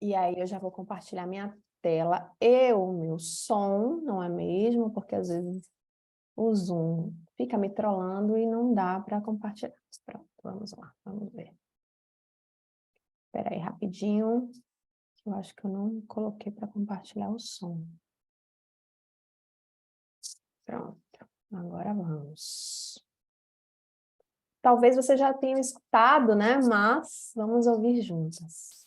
E aí eu já vou compartilhar minha tela e o meu som, não é mesmo? Porque às vezes o Zoom fica me trollando e não dá para compartilhar. Pronto, vamos lá, vamos ver. Espera aí rapidinho, eu acho que eu não coloquei para compartilhar o som. Pronto, agora vamos. Talvez você já tenha escutado, né? Mas vamos ouvir juntas.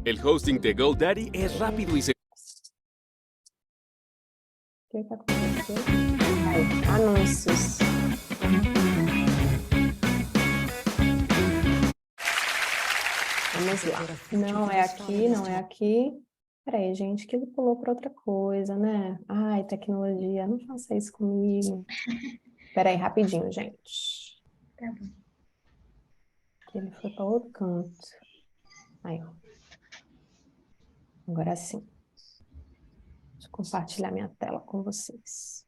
El hosting de GoDaddy es rápido y seguro. O que aconteceu? Ai, anúncios. Vamos lá. Não é aqui, não é aqui. Peraí, gente, que ele pulou para outra coisa, né? Ai, tecnologia, não faça isso comigo. Peraí, rapidinho, gente. Tá bom. Que ele foi para outro canto. Aí, ó. Agora sim. Deixa eu compartilhar minha tela com vocês.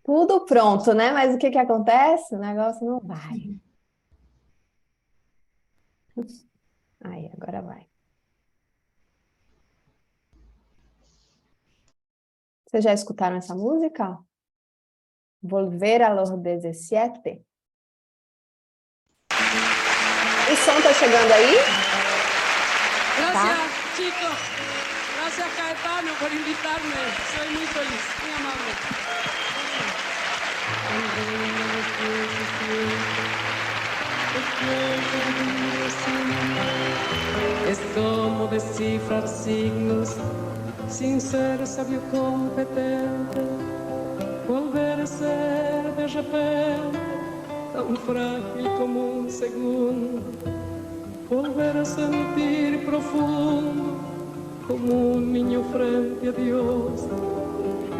Tudo pronto, né? Mas o que que acontece? O negócio não vai. Aí, agora vai. Vocês já escutaram essa música? Volver a los 17? O som tá chegando aí? Gracias, chicos. Gracias, Caetano, por invitarme. Soy muy feliz, muy amable. Es como descifrar signos sin ser sabio competente. Volver a ser de repente tan frágil como un segundo. Volver a sentir profundo como un niño frente a Dios.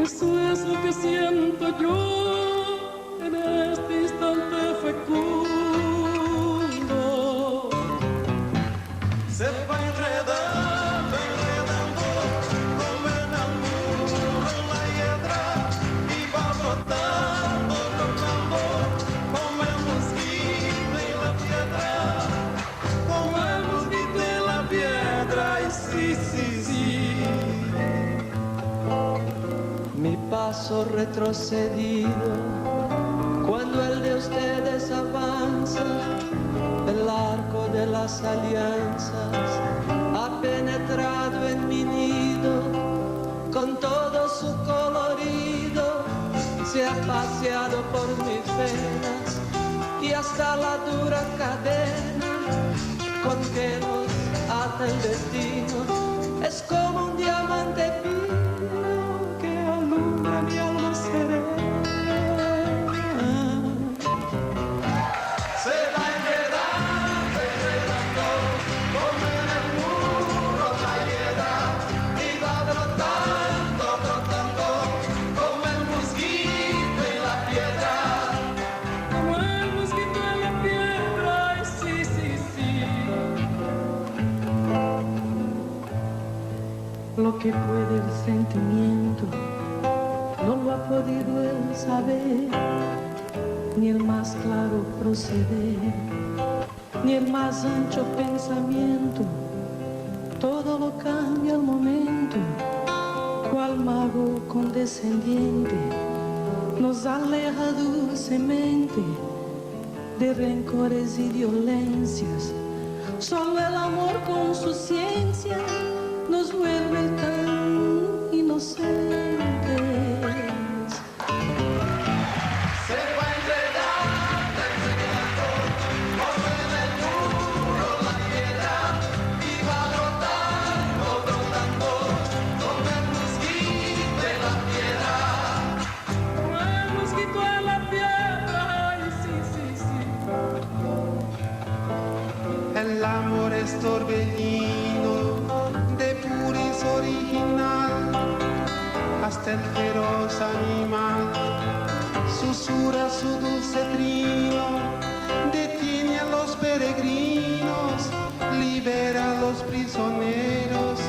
Eso es lo que siento yo en este instante fecundo. Se va enredando, enredando, como en el muro la hiedra, y va brotando, brotando, como el mosquito en la piedra. Como el mosquito en la piedra, y sí, sí, sí. Mi paso retrocedido, cuando el de ustedes avanza, el arco de las alianzas ha penetrado en mi nido, con todo su colorido, se ha paseado por mis venas, y hasta la dura cadena con que nos ata el destino es como un diamante fino que alumbra mi alma serena. Se va enredando, enredando, como en el muro la hiedra, y va brotando, brotando, como el mosquito en la piedra. Como el mosquito en la piedra, y sí, sí, sí. Lo que puede el sentimiento no lo ha podido él saber, ni el más claro proceder, ni el más ancho pensamiento. Todo lo cambia al momento, cual mago condescendiente nos aleja dulcemente de rencores y violencias. Solo el amor con su ciencia nos vuelve tan inocentes. Se va enredando, enredando, como en el muro la piedra, y va brotando, brotando, como el mosquito en la piedra. Como el mosquito en la piedra, y sí, sí, sí. El amor es torbellino de puris original, hasta el feroz animal susurra su dulce trino, detiene a los peregrinos, libera a los prisioneros.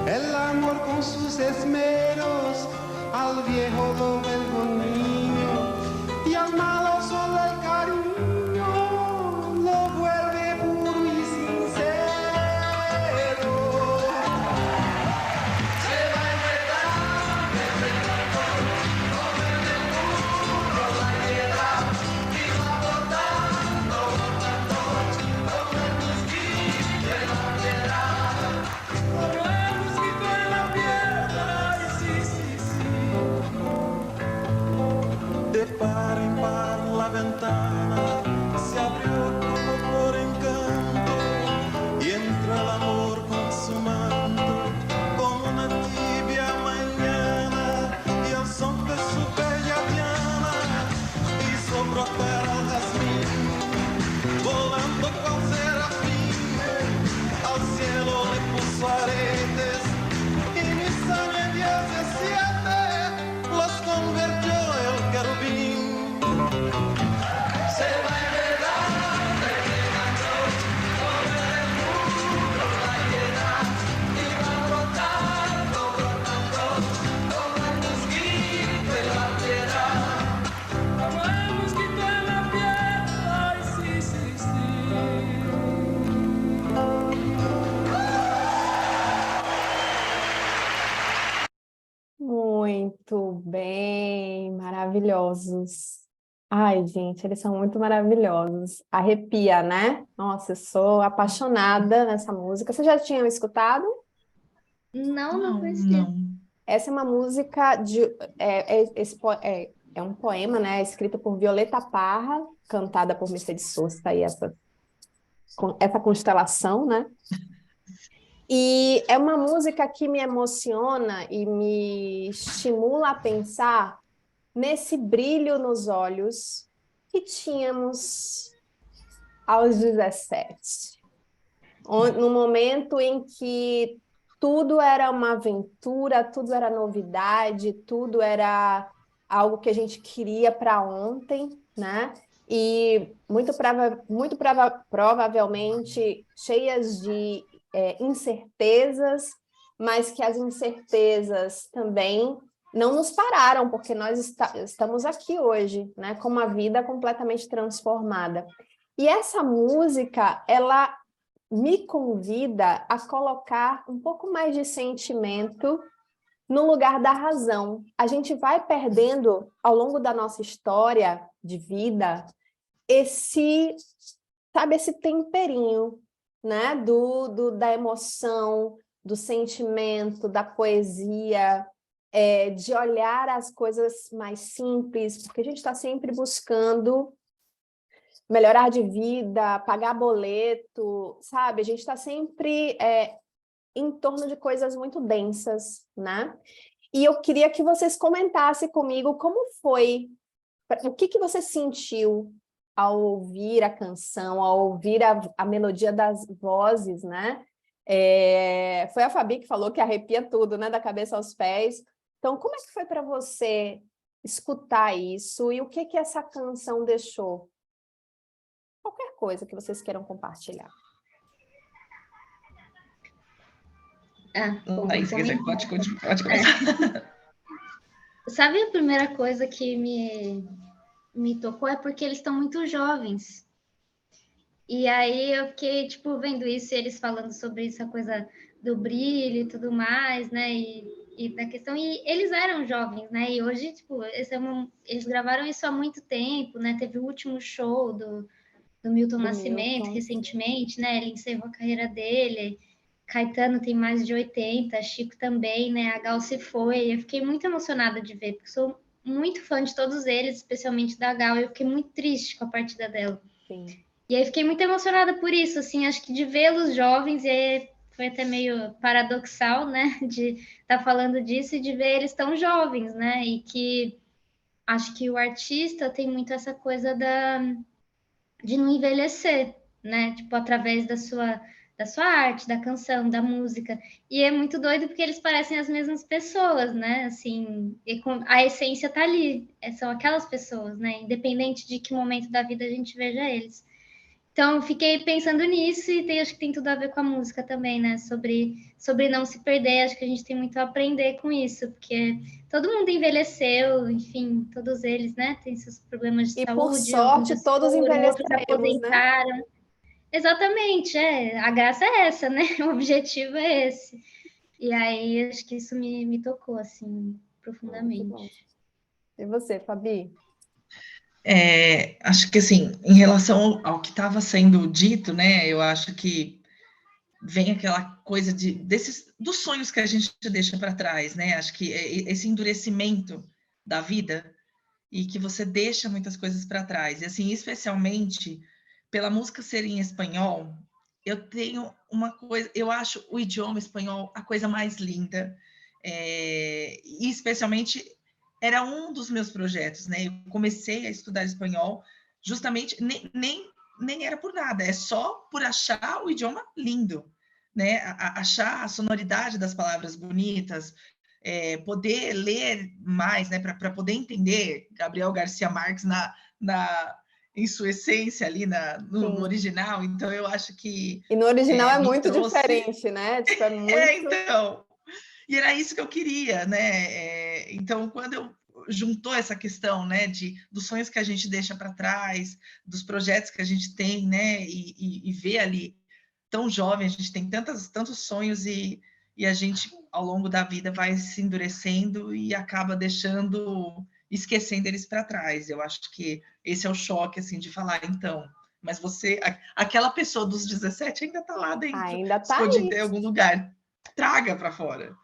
El amor con sus esmeros al viejo lo vuelve niño, y al malo solo el cariño lo vuelve puro y maravilhosos. Ai, gente, eles são muito maravilhosos. Arrepia, né? Nossa, eu sou apaixonada nessa música. Você já tinha escutado? Não, não Não, conhecia. não. Essa é uma música de é um poema, né, escrito por Violeta Parra, cantada por Mercedes Sosa, tá aí essa constelação, né? E é uma música que me emociona e me estimula a pensar nesse brilho nos olhos que tínhamos aos 17. No momento em que tudo era uma aventura, tudo era novidade, tudo era algo que a gente queria para ontem, né? E provavelmente cheias de incertezas, mas que as incertezas também não nos pararam, porque nós estamos aqui hoje, né? Com uma vida completamente transformada. E essa música, ela me convida a colocar um pouco mais de sentimento no lugar da razão. A gente vai perdendo, ao longo da nossa história de vida, esse temperinho, né? Da emoção, do sentimento, da poesia, de olhar as coisas mais simples, porque a gente está sempre buscando melhorar de vida, pagar boleto, sabe? A gente está sempre em torno de coisas muito densas, né? E eu queria que vocês comentassem comigo como foi, o que você sentiu ao ouvir a canção, ao ouvir a melodia das vozes, né? Foi a Fabi que falou que arrepia tudo, né? Da cabeça aos pés. Então, como é que foi para você escutar isso e o que essa canção deixou? Qualquer coisa que vocês queiram compartilhar. Laís, se quiser, pode começar. Sabe a primeira coisa que me tocou é porque eles estão muito jovens. E aí eu fiquei, tipo, vendo isso, e eles falando sobre essa coisa do brilho e tudo mais, né? E da questão... E eles eram jovens, né? E hoje, tipo, eles gravaram isso há muito tempo, né? Teve o último show do Milton Nascimento, recentemente, né? Ele encerrou a carreira dele. Caetano tem mais de 80, Chico também, né? A Gal se foi. Eu fiquei muito emocionada de ver, porque sou muito fã de todos eles, especialmente da Gal. Eu fiquei muito triste com a partida dela. Sim. E aí fiquei muito emocionada por isso, assim, acho que de vê-los jovens, e aí foi até meio paradoxal, né? De estar falando disso e de ver eles tão jovens, né? E que acho que o artista tem muito essa coisa de não envelhecer, né? Tipo, através da sua arte, da canção, da música. E é muito doido porque eles parecem as mesmas pessoas, né? Assim, a essência tá ali, são aquelas pessoas, né? Independente de que momento da vida a gente veja eles. Então, fiquei pensando nisso e acho que tem tudo a ver com a música também, né? Sobre não se perder, acho que a gente tem muito a aprender com isso, porque todo mundo envelheceu, enfim, todos eles, né? Tem seus problemas de e saúde. Por sorte, todos envelheceremos, outros aposentaram. Né? Exatamente, a graça é essa, né? O objetivo é esse. E aí, acho que isso me tocou, assim, profundamente. E você, Fabi? Acho que, assim, em relação ao que estava sendo dito, né, eu acho que vem aquela coisa dos sonhos que a gente deixa para trás, né, acho que esse endurecimento da vida e que você deixa muitas coisas para trás, e assim, especialmente pela música ser em espanhol, eu tenho uma coisa, eu acho o idioma espanhol a coisa mais linda, e especialmente era um dos meus projetos, né? Eu comecei a estudar espanhol justamente, nem era por nada, é só por achar o idioma lindo, né? Achar a sonoridade das palavras bonitas, poder ler mais, né? Para poder entender Gabriel Garcia Marques em sua essência ali no original. Então, eu acho que... E no original é muito trouxe... diferente, né? Tipo, é muito... então... E era isso que eu queria, né? Então, quando juntou essa questão, né, dos sonhos que a gente deixa para trás, dos projetos que a gente tem, né, e ver ali tão jovem, a gente tem tantos sonhos e a gente, ao longo da vida, vai se endurecendo e acaba deixando esquecendo eles para trás. Eu acho que esse é o choque, assim, de falar, então, mas você, aquela pessoa dos 17 ainda está lá dentro, Ainda está escondida aí. em algum lugar. Traga para fora.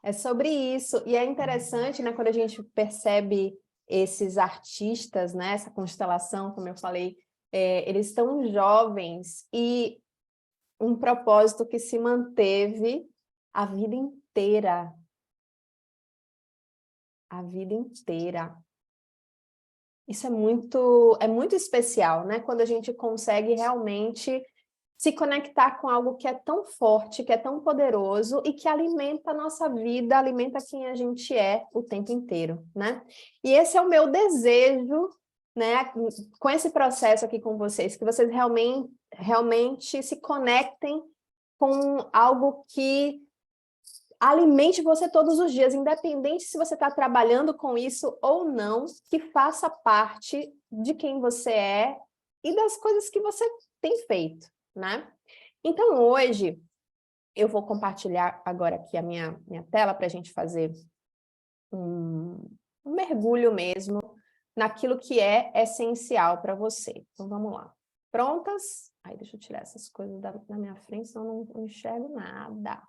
É sobre isso. E é interessante, né, quando a gente percebe esses artistas, né, essa constelação, como eu falei, eles estão jovens e um propósito que se manteve a vida inteira. A vida inteira. Isso é muito especial, né? Quando a gente consegue realmente se conectar com algo que é tão forte, que é tão poderoso e que alimenta a nossa vida, alimenta quem a gente é o tempo inteiro, né? E esse é o meu desejo, né? Com esse processo aqui com vocês, que vocês realmente se conectem com algo que alimente você todos os dias, independente se você está trabalhando com isso ou não, que faça parte de quem você é e das coisas que você tem feito, né? Então, hoje, eu vou compartilhar agora aqui a minha tela para a gente fazer um mergulho mesmo naquilo que é essencial para você. Então, vamos lá. Prontas? Aí, deixa eu tirar essas coisas da minha frente, senão eu não enxergo nada.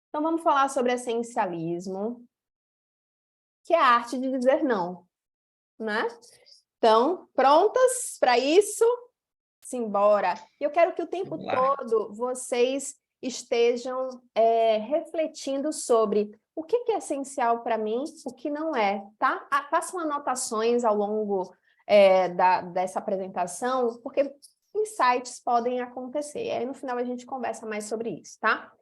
Então, vamos falar sobre essencialismo, que é a arte de dizer não, né? Então, prontas para isso? Simbora! Eu quero que o tempo todo vocês estejam refletindo sobre o que é essencial para mim, o que não é, tá? Façam anotações ao longo dessa apresentação, porque insights podem acontecer. E aí, no final, a gente conversa mais sobre isso, tá?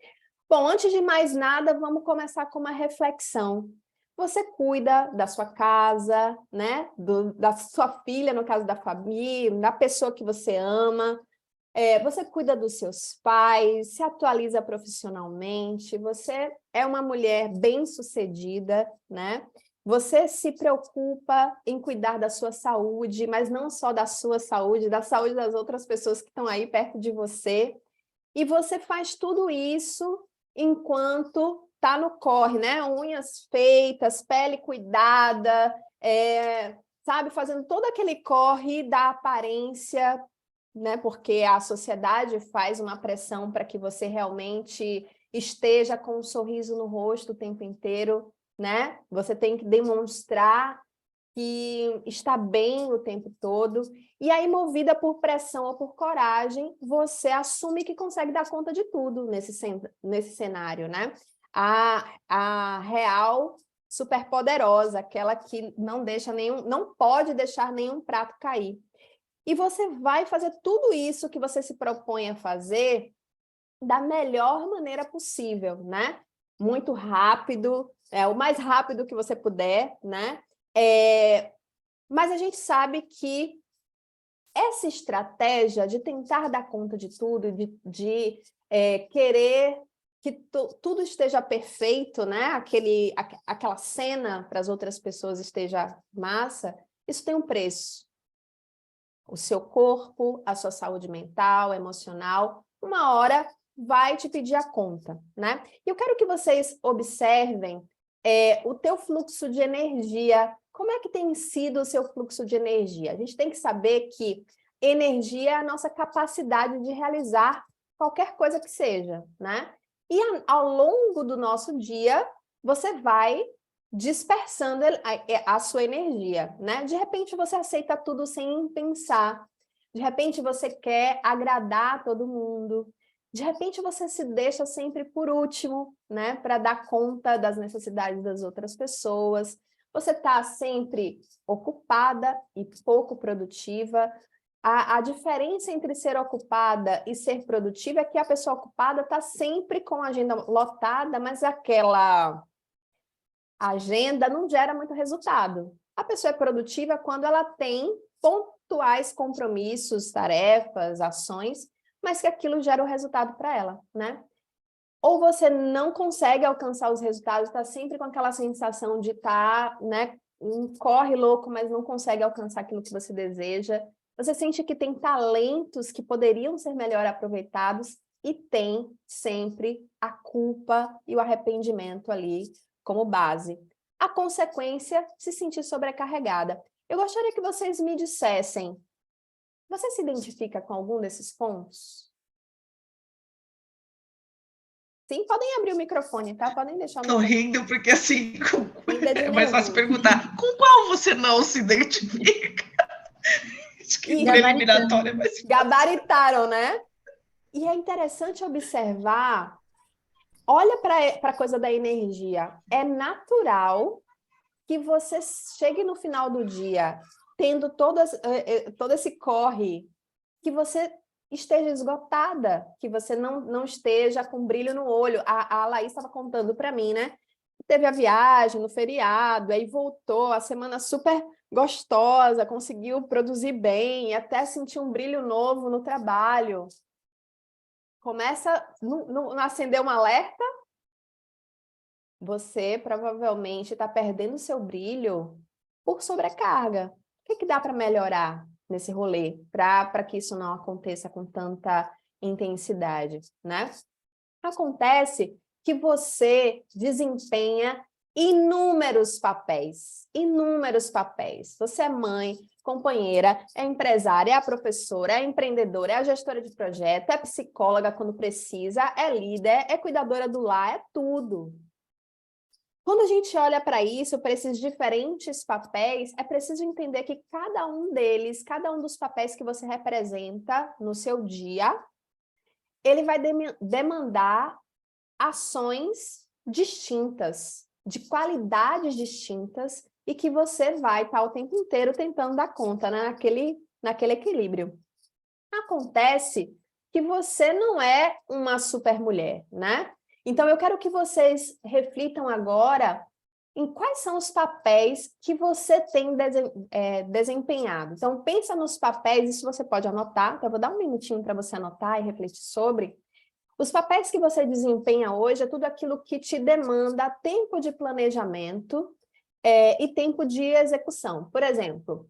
Bom, antes de mais nada, vamos começar com uma reflexão. Você cuida da sua casa, né? Da sua filha, no caso da família, da pessoa que você ama. Você cuida dos seus pais, se atualiza profissionalmente. Você é uma mulher bem-sucedida, né? Você se preocupa em cuidar da sua saúde, mas não só da sua saúde, da saúde das outras pessoas que estão aí perto de você. E você faz tudo isso enquanto está no corre, né? Unhas feitas, pele cuidada, sabe? Fazendo todo aquele corre da aparência, né? Porque a sociedade faz uma pressão para que você realmente esteja com um sorriso no rosto o tempo inteiro, né? Você tem que demonstrar que está bem o tempo todo, e aí, movida por pressão ou por coragem, você assume que consegue dar conta de tudo nesse cenário, né? A real superpoderosa, aquela que não pode deixar nenhum prato cair. E você vai fazer tudo isso que você se propõe a fazer da melhor maneira possível, né? Muito rápido, o mais rápido que você puder, né? Mas a gente sabe que essa estratégia de tentar dar conta de tudo, de querer que tudo esteja perfeito, né? Aquela cena para as outras pessoas esteja massa, isso tem um preço. O seu corpo, a sua saúde mental, emocional, uma hora vai te pedir a conta, né? E eu quero que vocês observem o teu fluxo de energia. Como é que tem sido o seu fluxo de energia? A gente tem que saber que energia é a nossa capacidade de realizar qualquer coisa que seja, né? E ao longo do nosso dia, você vai dispersando a sua energia, né? De repente você aceita tudo sem pensar. De repente você quer agradar todo mundo. De repente você se deixa sempre por último, né? Para dar conta das necessidades das outras pessoas. Você está sempre ocupada e pouco produtiva. A diferença entre ser ocupada e ser produtiva é que a pessoa ocupada está sempre com a agenda lotada, mas aquela agenda não gera muito resultado. A pessoa é produtiva quando ela tem pontuais compromissos, tarefas, ações, mas que aquilo gera o resultado para ela, né? Ou você não consegue alcançar os resultados, está sempre com aquela sensação de estar, né, corre louco, mas não consegue alcançar aquilo que você deseja. Você sente que tem talentos que poderiam ser melhor aproveitados e tem sempre a culpa e o arrependimento ali como base. A consequência, se sentir sobrecarregada. Eu gostaria que vocês me dissessem, você se identifica com algum desses pontos? Sim, podem abrir o microfone, tá? Podem deixar o Tô microfone. rindo porque, assim, Ainda de é mais fácil nenhum. perguntar com qual você não se identifica. Acho que E por eliminatória, mas gabaritaram, né? E é interessante observar, olha para a coisa da energia. É natural que você chegue no final do dia tendo todo esse corre, que você esteja esgotada, que você não esteja com brilho no olho. A Laís estava contando para mim, né? Teve a viagem no feriado, aí voltou, a semana super gostosa, conseguiu produzir bem, até sentir um brilho novo no trabalho. Começa, não acender um alerta, você provavelmente está perdendo seu brilho por sobrecarga. O que dá para melhorar nesse rolê, para que isso não aconteça com tanta intensidade, né? Acontece que você desempenha inúmeros papéis, inúmeros papéis. Você é mãe, companheira, é empresária, é professora, é empreendedora, é a gestora de projeto, é psicóloga quando precisa, é líder, é cuidadora do lar, é tudo. Quando a gente olha para isso, para esses diferentes papéis, é preciso entender que cada um deles, cada um dos papéis que você representa no seu dia, ele vai demandar ações distintas, de qualidades distintas, e que você vai estar o tempo inteiro tentando dar conta, né? naquele equilíbrio. Acontece que você não é uma super mulher, né? Então, eu quero que vocês reflitam agora em quais são os papéis que você tem desempenhado. Então, pensa nos papéis, isso você pode anotar, então eu vou dar um minutinho para você anotar e refletir sobre. Os papéis que você desempenha hoje é tudo aquilo que te demanda tempo de planejamento e tempo de execução. Por exemplo,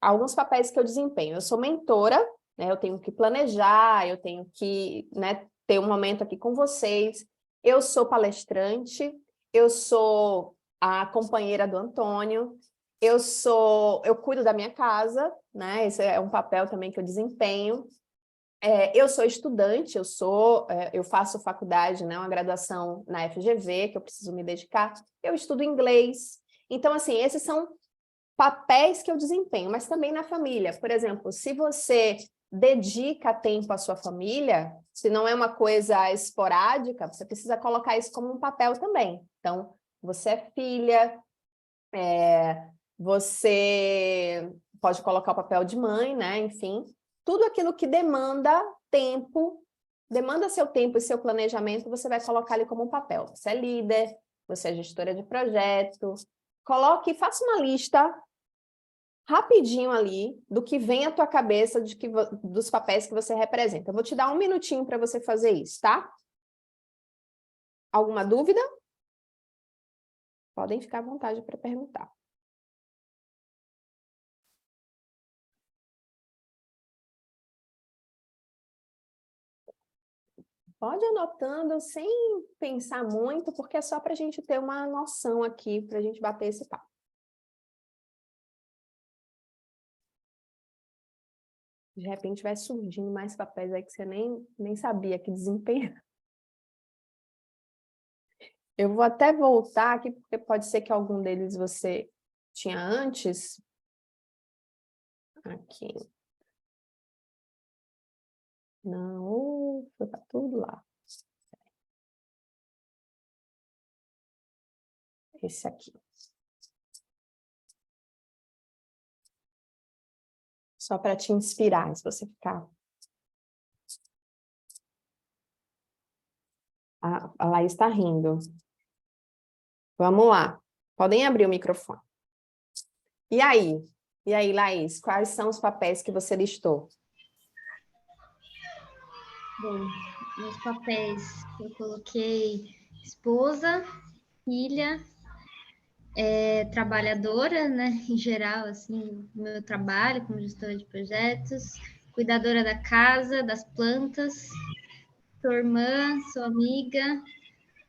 alguns papéis que eu desempenho, eu sou mentora, né, eu tenho que planejar, eu tenho que, né, ter um momento aqui com vocês, eu sou palestrante, eu sou a companheira do Antônio, eu cuido da minha casa, né, esse é um papel também que eu desempenho. Eu sou estudante, eu faço faculdade, né, uma graduação na FGV, que eu preciso me dedicar, eu estudo inglês. Então, assim, esses são papéis que eu desempenho, mas também na família. Por exemplo, se você dedica tempo à sua família, se não é uma coisa esporádica, você precisa colocar isso como um papel também. Então, você é filha, você pode colocar o papel de mãe, né? Enfim, tudo aquilo que demanda tempo, demanda seu tempo e seu planejamento, você vai colocar ali como um papel. Você é líder, você é gestora de projeto. Coloque, faça uma lista rapidinho ali do que vem à tua cabeça dos papéis que você representa. Eu vou te dar um minutinho para você fazer isso, tá? Alguma dúvida? Podem ficar à vontade para perguntar. Pode ir anotando sem pensar muito, porque é só para a gente ter uma noção aqui, para a gente bater esse papo. De repente vai surgindo mais papéis aí que você nem sabia que desempenhar. Eu vou até voltar aqui, porque pode ser que algum deles você tinha antes. Aqui. Não, foi para tudo lá. Esse aqui. Só para te inspirar, se você ficar. A Laís está rindo. Vamos lá. Podem abrir o microfone. E aí? E aí, Laís, quais são os papéis que você listou? Bom, meus papéis, eu coloquei esposa, filha, trabalhadora, né, em geral, assim, meu trabalho como gestora de projetos, cuidadora da casa, das plantas, sou irmã, sou amiga,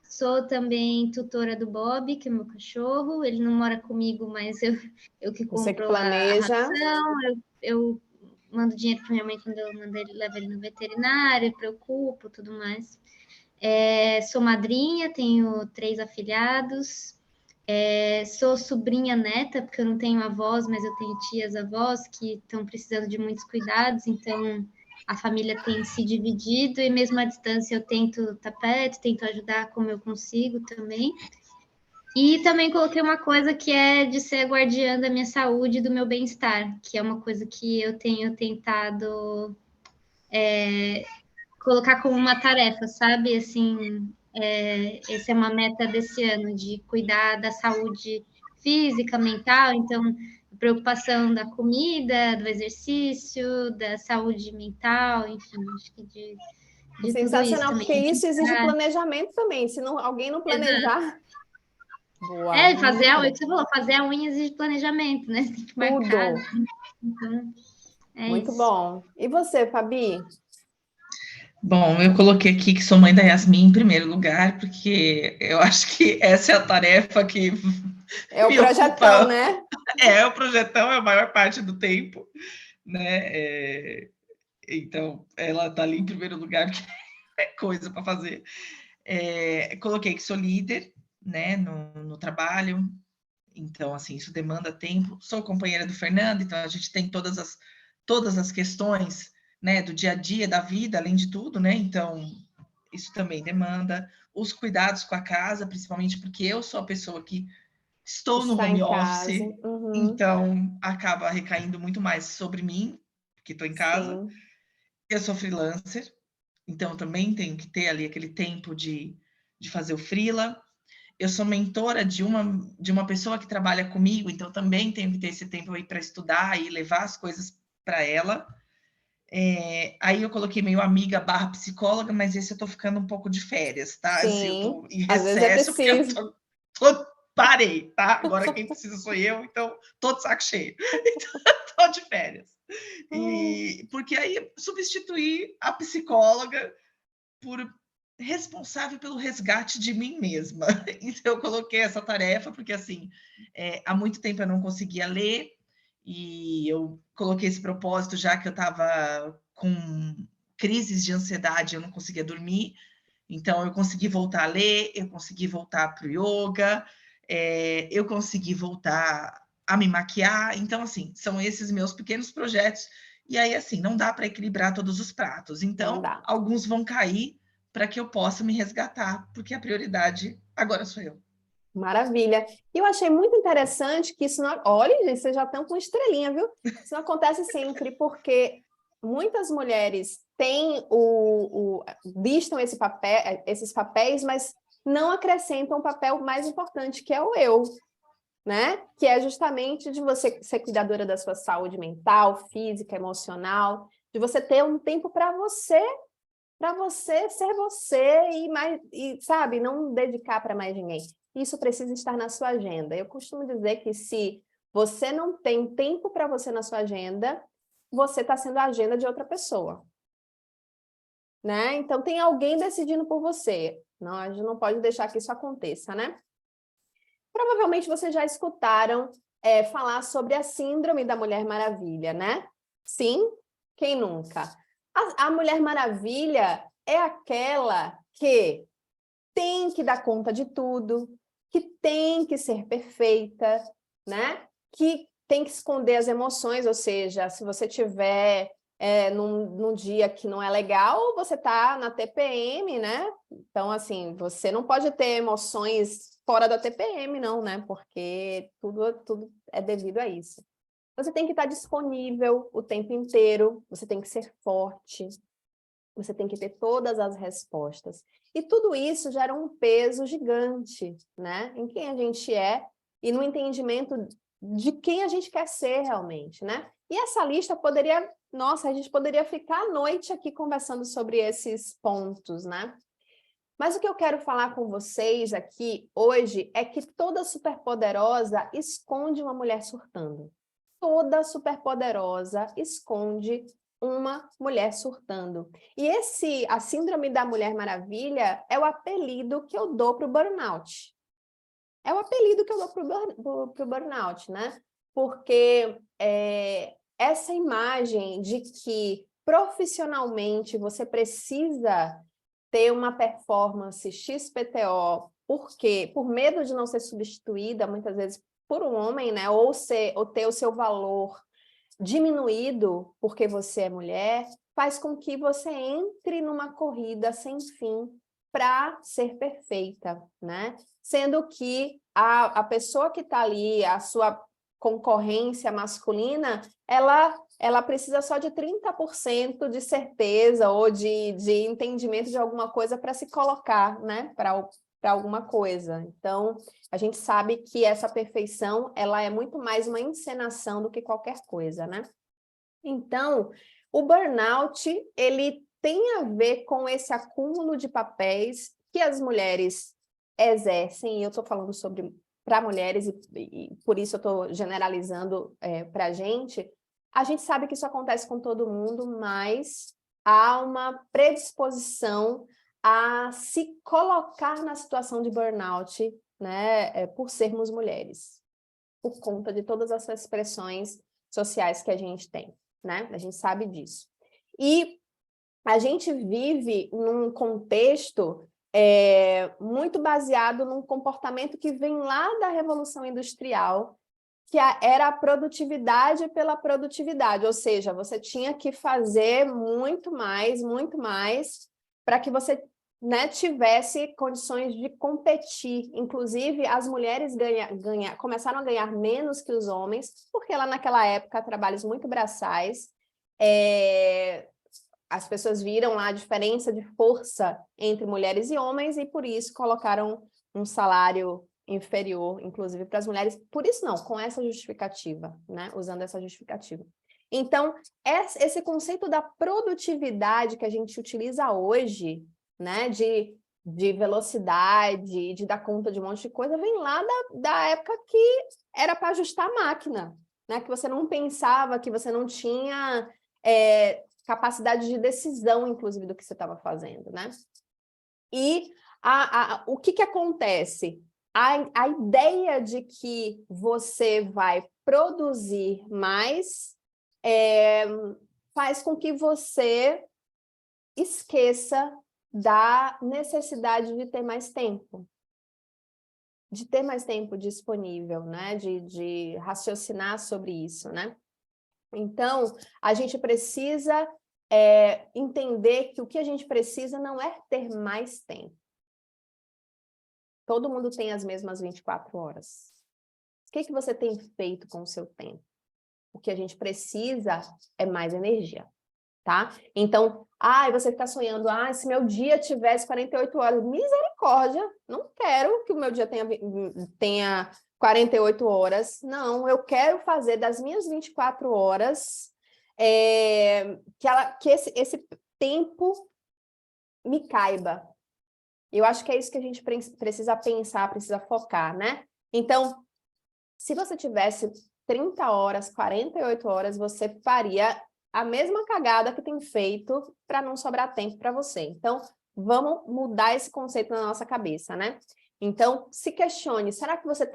Sou também tutora do Bob, que é meu cachorro. Ele não mora comigo, mas eu que Você que compro a planeja. ração, eu mando dinheiro para minha mãe quando eu levo ele no veterinário, preocupo, tudo mais. Sou madrinha, tenho 3 afilhados. Sou sobrinha neta, porque eu não tenho avós, mas eu tenho tias avós que estão precisando de muitos cuidados, então a família tem se dividido e mesmo à distância eu tento estar perto, tento ajudar como eu consigo também. E também coloquei uma coisa que é de ser guardiã da minha saúde e do meu bem-estar, que é uma coisa que eu tenho tentado colocar como uma tarefa, sabe? Assim, essa é uma meta desse ano, de cuidar da saúde física, mental, então, preocupação da comida, do exercício, da saúde mental, enfim, acho que de tudo isso Sensacional, também. porque isso exige planejamento também. Se não, alguém não planejar... Boa, Fazer muito a, bom. você falou, fazer a unha exige planejamento, né? Você tem que marcar. Tudo. Então, Muito isso. bom. E você, Fabi? Bom, eu coloquei aqui que sou mãe da Yasmin em primeiro lugar, porque eu acho que essa é a tarefa que É o me projetão, ocupa. né? O projetão é a maior parte do tempo, né? Então, ela está ali em primeiro lugar, porque é coisa para fazer. Coloquei que sou líder, né, no trabalho, então, assim, isso demanda tempo. Sou companheira do Fernando, então a gente tem todas as questões, né, do dia a dia, da vida, além de tudo, né? Então, isso também demanda os cuidados com a casa, principalmente porque eu sou a pessoa que estou no Está home em casa. office, Uhum. então acaba recaindo muito mais sobre mim, que estou em casa. Sim. Eu sou freelancer, então também tenho que ter ali aquele tempo de fazer o freela. Eu sou mentora de uma pessoa que trabalha comigo, então também tenho que ter esse tempo aí para estudar e levar as coisas para ela. Aí eu coloquei meio amiga / psicóloga, mas esse eu tô ficando um pouco de férias, tá? Assim, eu tô em Às vezes é recesso, porque eu preciso. parei, tá? Agora quem precisa sou eu, então tô de saco cheio. Então, tô de férias. E porque aí substituir a psicóloga por responsável pelo resgate de mim mesma. Então eu coloquei essa tarefa, porque assim, há muito tempo eu não conseguia ler, e eu coloquei esse propósito já que eu estava com crises de ansiedade, eu não conseguia dormir, então eu consegui voltar a ler, eu consegui voltar para o yoga, eu consegui voltar a me maquiar, então assim, são esses meus pequenos projetos, e aí assim, não dá para equilibrar todos os pratos, então alguns vão cair para que eu possa me resgatar, porque a prioridade agora sou eu. Maravilha. E eu achei muito interessante que isso não... Olha, gente, vocês já estão com estrelinha, viu? Isso não acontece sempre, porque muitas mulheres têm listam esses papéis, mas não acrescentam o papel mais importante, que é o eu, né? Que é justamente de você ser cuidadora da sua saúde mental, física, emocional, de você ter um tempo para você ser você e sabe, não dedicar para mais ninguém. Isso precisa estar na sua agenda. Eu costumo dizer que se você não tem tempo para você na sua agenda, você está sendo a agenda de outra pessoa. Né? Então, tem alguém decidindo por você. Não, a gente não pode deixar que isso aconteça, né? Provavelmente vocês já escutaram falar sobre a síndrome da Mulher Maravilha, né? Sim? Quem nunca? A Mulher Maravilha é aquela que tem que dar conta de tudo, que tem que ser perfeita, né? Que tem que esconder as emoções, ou seja, se você tiver num dia que não é legal, você está na TPM, né? Então, assim, você não pode ter emoções fora da TPM, não, né? Porque tudo é devido a isso. Você tem que estar disponível o tempo inteiro, você tem que ser forte, você tem que ter todas as respostas. E tudo isso gera um peso gigante, né? Em quem a gente é e no entendimento de quem a gente quer ser realmente, né? E essa lista poderia... Nossa, a gente poderia ficar à noite aqui conversando sobre esses pontos, né? Mas o que eu quero falar com vocês aqui hoje é que toda superpoderosa esconde uma mulher surtando. Toda superpoderosa esconde uma mulher surtando. E a síndrome da Mulher Maravilha é o apelido que eu dou para o burnout. É o apelido que eu dou para o burnout, né? Porque essa imagem de que profissionalmente você precisa ter uma performance XPTO, por medo de não ser substituída, muitas vezes, por um homem, né? Ou ter o seu valor diminuído porque você é mulher, faz com que você entre numa corrida sem fim para ser perfeita, né? Sendo que a pessoa que está ali, a sua concorrência masculina, ela precisa só de 30% de certeza ou de entendimento de alguma coisa para se colocar, né? Para alguma coisa. Então, a gente sabe que essa perfeição, ela é muito mais uma encenação do que qualquer coisa, né? Então, o burnout, ele tem a ver com esse acúmulo de papéis que as mulheres exercem, e eu estou falando para mulheres, e por isso eu estou generalizando para a gente sabe que isso acontece com todo mundo, mas há uma predisposição a se colocar na situação de burnout, né, por sermos mulheres, por conta de todas essas expressões sociais que a gente tem, né? A gente sabe disso. E a gente vive num contexto muito baseado num comportamento que vem lá da Revolução Industrial, que era a produtividade pela produtividade, ou seja, você tinha que fazer muito mais, para que você, né, tivesse condições de competir. Inclusive, as mulheres começaram a ganhar menos que os homens, porque lá naquela época, trabalhos muito braçais, as pessoas viram lá a diferença de força entre mulheres e homens, e por isso colocaram um salário inferior, inclusive, para as mulheres. Por isso não, com essa justificativa, né? Usando essa justificativa. Então, esse conceito da produtividade que a gente utiliza hoje, né? De velocidade, de dar conta de um monte de coisa, vem lá da época que era para ajustar a máquina, né? Que você não pensava, que você não tinha capacidade de decisão, inclusive, do que você estava fazendo, né? E o que acontece? A ideia de que você vai produzir mais faz com que você esqueça da necessidade de ter mais tempo. De ter mais tempo disponível, né? De raciocinar sobre isso, né? Então, a gente precisa entender que o que a gente precisa não é ter mais tempo. Todo mundo tem as mesmas 24 horas. O que você tem feito com o seu tempo? O que a gente precisa é mais energia, tá? Então, você fica sonhando, se meu dia tivesse 48 horas, misericórdia, não quero que o meu dia tenha 48 horas, não, eu quero fazer das minhas 24 horas que esse tempo me caiba. Eu acho que é isso que a gente precisa pensar, precisa focar, né? Então, se você tivesse 30 horas, 48 horas, você faria a mesma cagada que tem feito para não sobrar tempo para você. Então, vamos mudar esse conceito na nossa cabeça, né? Então, se questione, será que você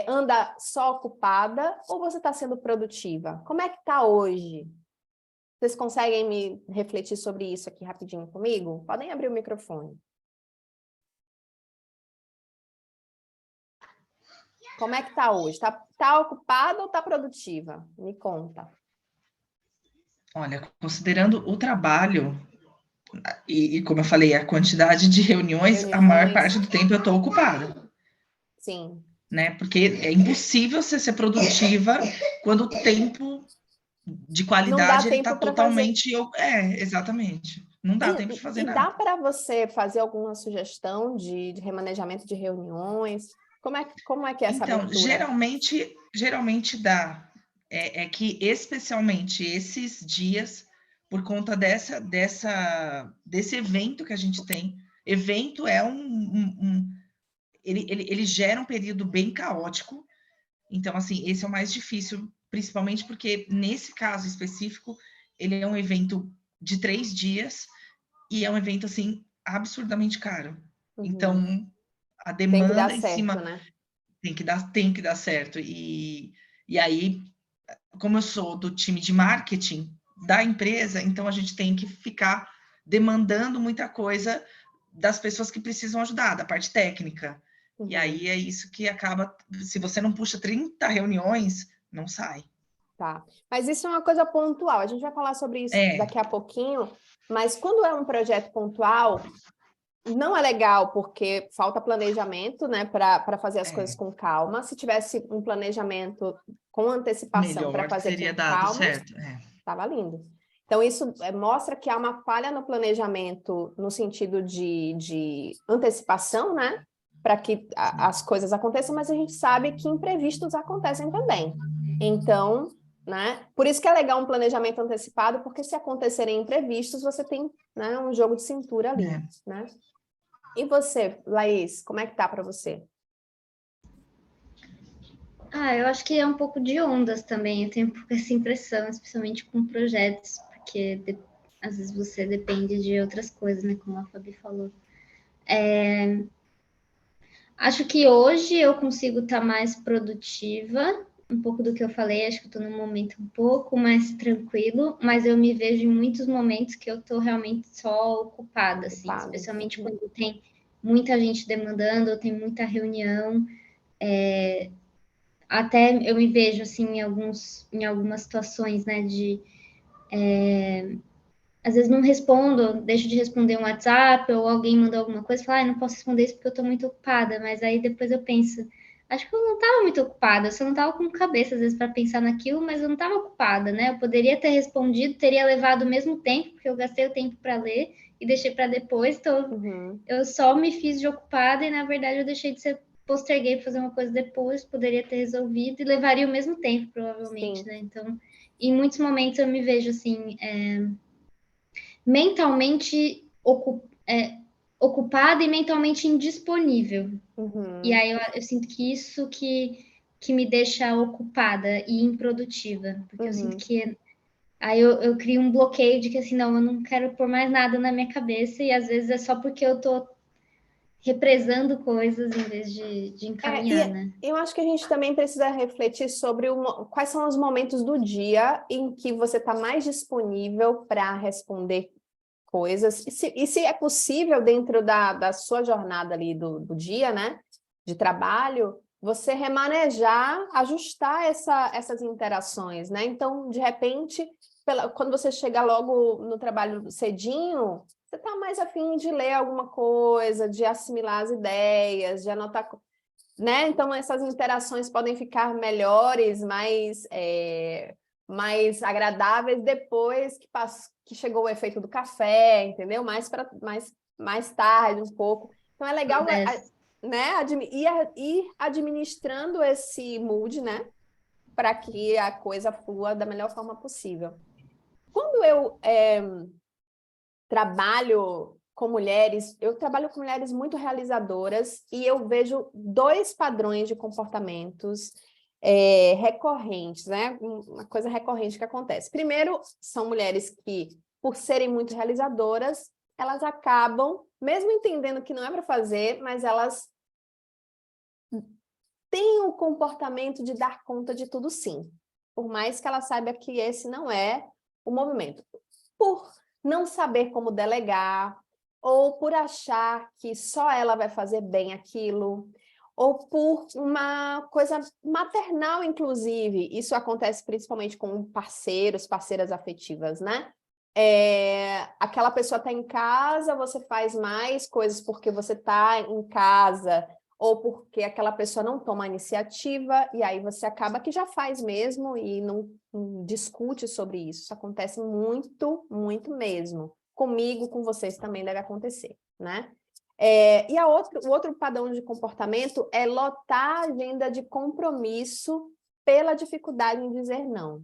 anda só ocupada ou você está sendo produtiva? Como é que está hoje? Vocês conseguem me refletir sobre isso aqui rapidinho comigo? Podem abrir o microfone. Como é que está hoje? Tá ocupada ou está produtiva? Me conta. Olha, considerando o trabalho, e como eu falei, a quantidade de reuniões, a maior parte do tempo eu estou ocupada. Sim. Né? Porque é impossível você ser produtiva quando o tempo de qualidade ele está totalmente... exatamente. Não dá tempo de fazer nada. E dá para você fazer alguma sugestão de remanejamento de reuniões? Como é que é essa abertura? Geralmente dá. É que, especialmente esses dias, por conta desse evento que a gente tem, evento é ele gera um período bem caótico. Então, assim, esse é o mais difícil, principalmente porque, nesse caso específico, ele é um evento de 3 dias e é um evento, assim, absurdamente caro. Então, a Tem que dar demanda em certo, cima né? tem que dar certo. E aí, como eu sou do time de marketing da empresa, então a gente tem que ficar demandando muita coisa das pessoas que precisam ajudar, da parte técnica. E aí é isso que acaba, se você não puxa 30 reuniões, não sai. Tá. Mas isso é uma coisa pontual. A gente vai falar sobre isso É. daqui a pouquinho, mas quando é um projeto pontual, não é legal porque falta planejamento, né, para fazer as coisas com calma. Se tivesse um planejamento com antecipação para Melhor fazer teria com dado calma, certo. estava lindo. Então, isso mostra que há uma falha no planejamento no sentido de antecipação, né? Para que as coisas aconteçam, mas a gente sabe que imprevistos acontecem também. Então, né? Por isso que é legal um planejamento antecipado, porque se acontecerem imprevistos, você tem, né, um jogo de cintura ali, né? E você, Laís, como é que tá para você? Eu acho que é um pouco de ondas também. Eu tenho um pouco essa impressão, especialmente com projetos, porque às vezes você depende de outras coisas, né? Como a Fabi falou. Acho que hoje eu consigo estar mais produtiva, um pouco do que eu falei, acho que eu estou num momento um pouco mais tranquilo, mas eu me vejo em muitos momentos que eu estou realmente só ocupada, assim, especialmente quando tem muita gente demandando, ou tem muita reunião. Até eu me vejo assim em algumas situações, né, às vezes não respondo, deixo de responder um WhatsApp, ou alguém mandou alguma coisa, e falo, não posso responder isso porque eu estou muito ocupada, mas aí depois eu penso, acho que eu não estava muito ocupada, eu só não estava com cabeça às vezes para pensar naquilo, mas eu não estava ocupada, né? Eu poderia ter respondido, teria levado o mesmo tempo, porque eu gastei o tempo para ler e deixei para depois, então eu só me fiz de ocupada e na verdade eu deixei de ser, posterguei para fazer uma coisa depois, poderia ter resolvido e levaria o mesmo tempo, provavelmente, né? Então, em muitos momentos eu me vejo assim, mentalmente ocupada e mentalmente indisponível. E aí eu sinto que isso que me deixa ocupada e improdutiva, porque eu sinto que aí eu crio um bloqueio de que assim, não, eu não quero pôr mais nada na minha cabeça e às vezes é só porque eu tô represando coisas em vez de encaminhar, né? Eu acho que a gente também precisa refletir sobre quais são os momentos do dia em que você está mais disponível para responder coisas, e se é possível dentro da sua jornada ali do dia, né, de trabalho, você remanejar, ajustar essas interações, né? Então, de repente, quando você chega logo no trabalho cedinho, você está mais afim de ler alguma coisa, de assimilar as ideias, de anotar, né? Então, essas interações podem ficar melhores, mais agradáveis depois que chegou o efeito do café, entendeu? Mais tarde, um pouco. Então, é legal, né, ir administrando esse mood, né? Para que a coisa flua da melhor forma possível. Quando eu trabalho com mulheres, eu trabalho com mulheres muito realizadoras e eu vejo 2 padrões de comportamentos recorrentes, né? Uma coisa recorrente que acontece. Primeiro, são mulheres que, por serem muito realizadoras, elas acabam, mesmo entendendo que não é para fazer, mas elas têm o comportamento de dar conta de tudo sim, por mais que ela saiba que esse não é o movimento. Por não saber como delegar, ou por achar que só ela vai fazer bem aquilo, ou por uma coisa maternal, inclusive. Isso acontece principalmente com parceiras afetivas, né? Aquela pessoa está em casa, você faz mais coisas porque você está em casa, ou porque aquela pessoa não toma a iniciativa, e aí você acaba que já faz mesmo e não discute sobre isso. Isso acontece muito, muito mesmo. Comigo, com vocês também deve acontecer, né? E o outro padrão de comportamento é lotar a agenda de compromisso pela dificuldade em dizer não.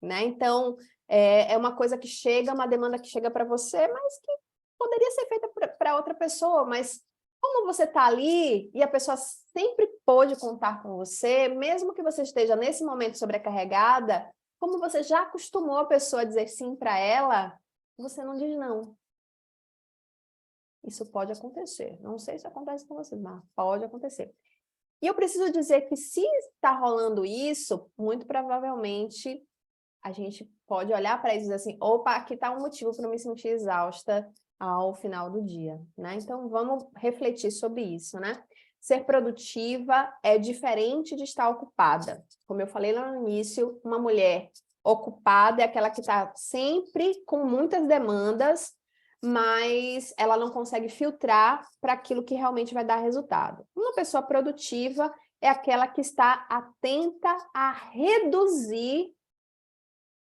Né? Então, é uma coisa que chega, uma demanda que chega para você, mas que poderia ser feita para outra pessoa, mas como você está ali e a pessoa sempre pôde contar com você, mesmo que você esteja nesse momento sobrecarregada, como você já acostumou a pessoa a dizer sim para ela, você não diz não. Isso pode acontecer. Não sei se acontece com vocês, mas pode acontecer. E eu preciso dizer que se está rolando isso, muito provavelmente a gente pode olhar para isso e dizer assim, opa, aqui está um motivo para eu me sentir exausta ao final do dia, né? Então, vamos refletir sobre isso, né? Ser produtiva é diferente de estar ocupada. Como eu falei lá no início, uma mulher ocupada é aquela que está sempre com muitas demandas, mas ela não consegue filtrar para aquilo que realmente vai dar resultado. Uma pessoa produtiva é aquela que está atenta a reduzir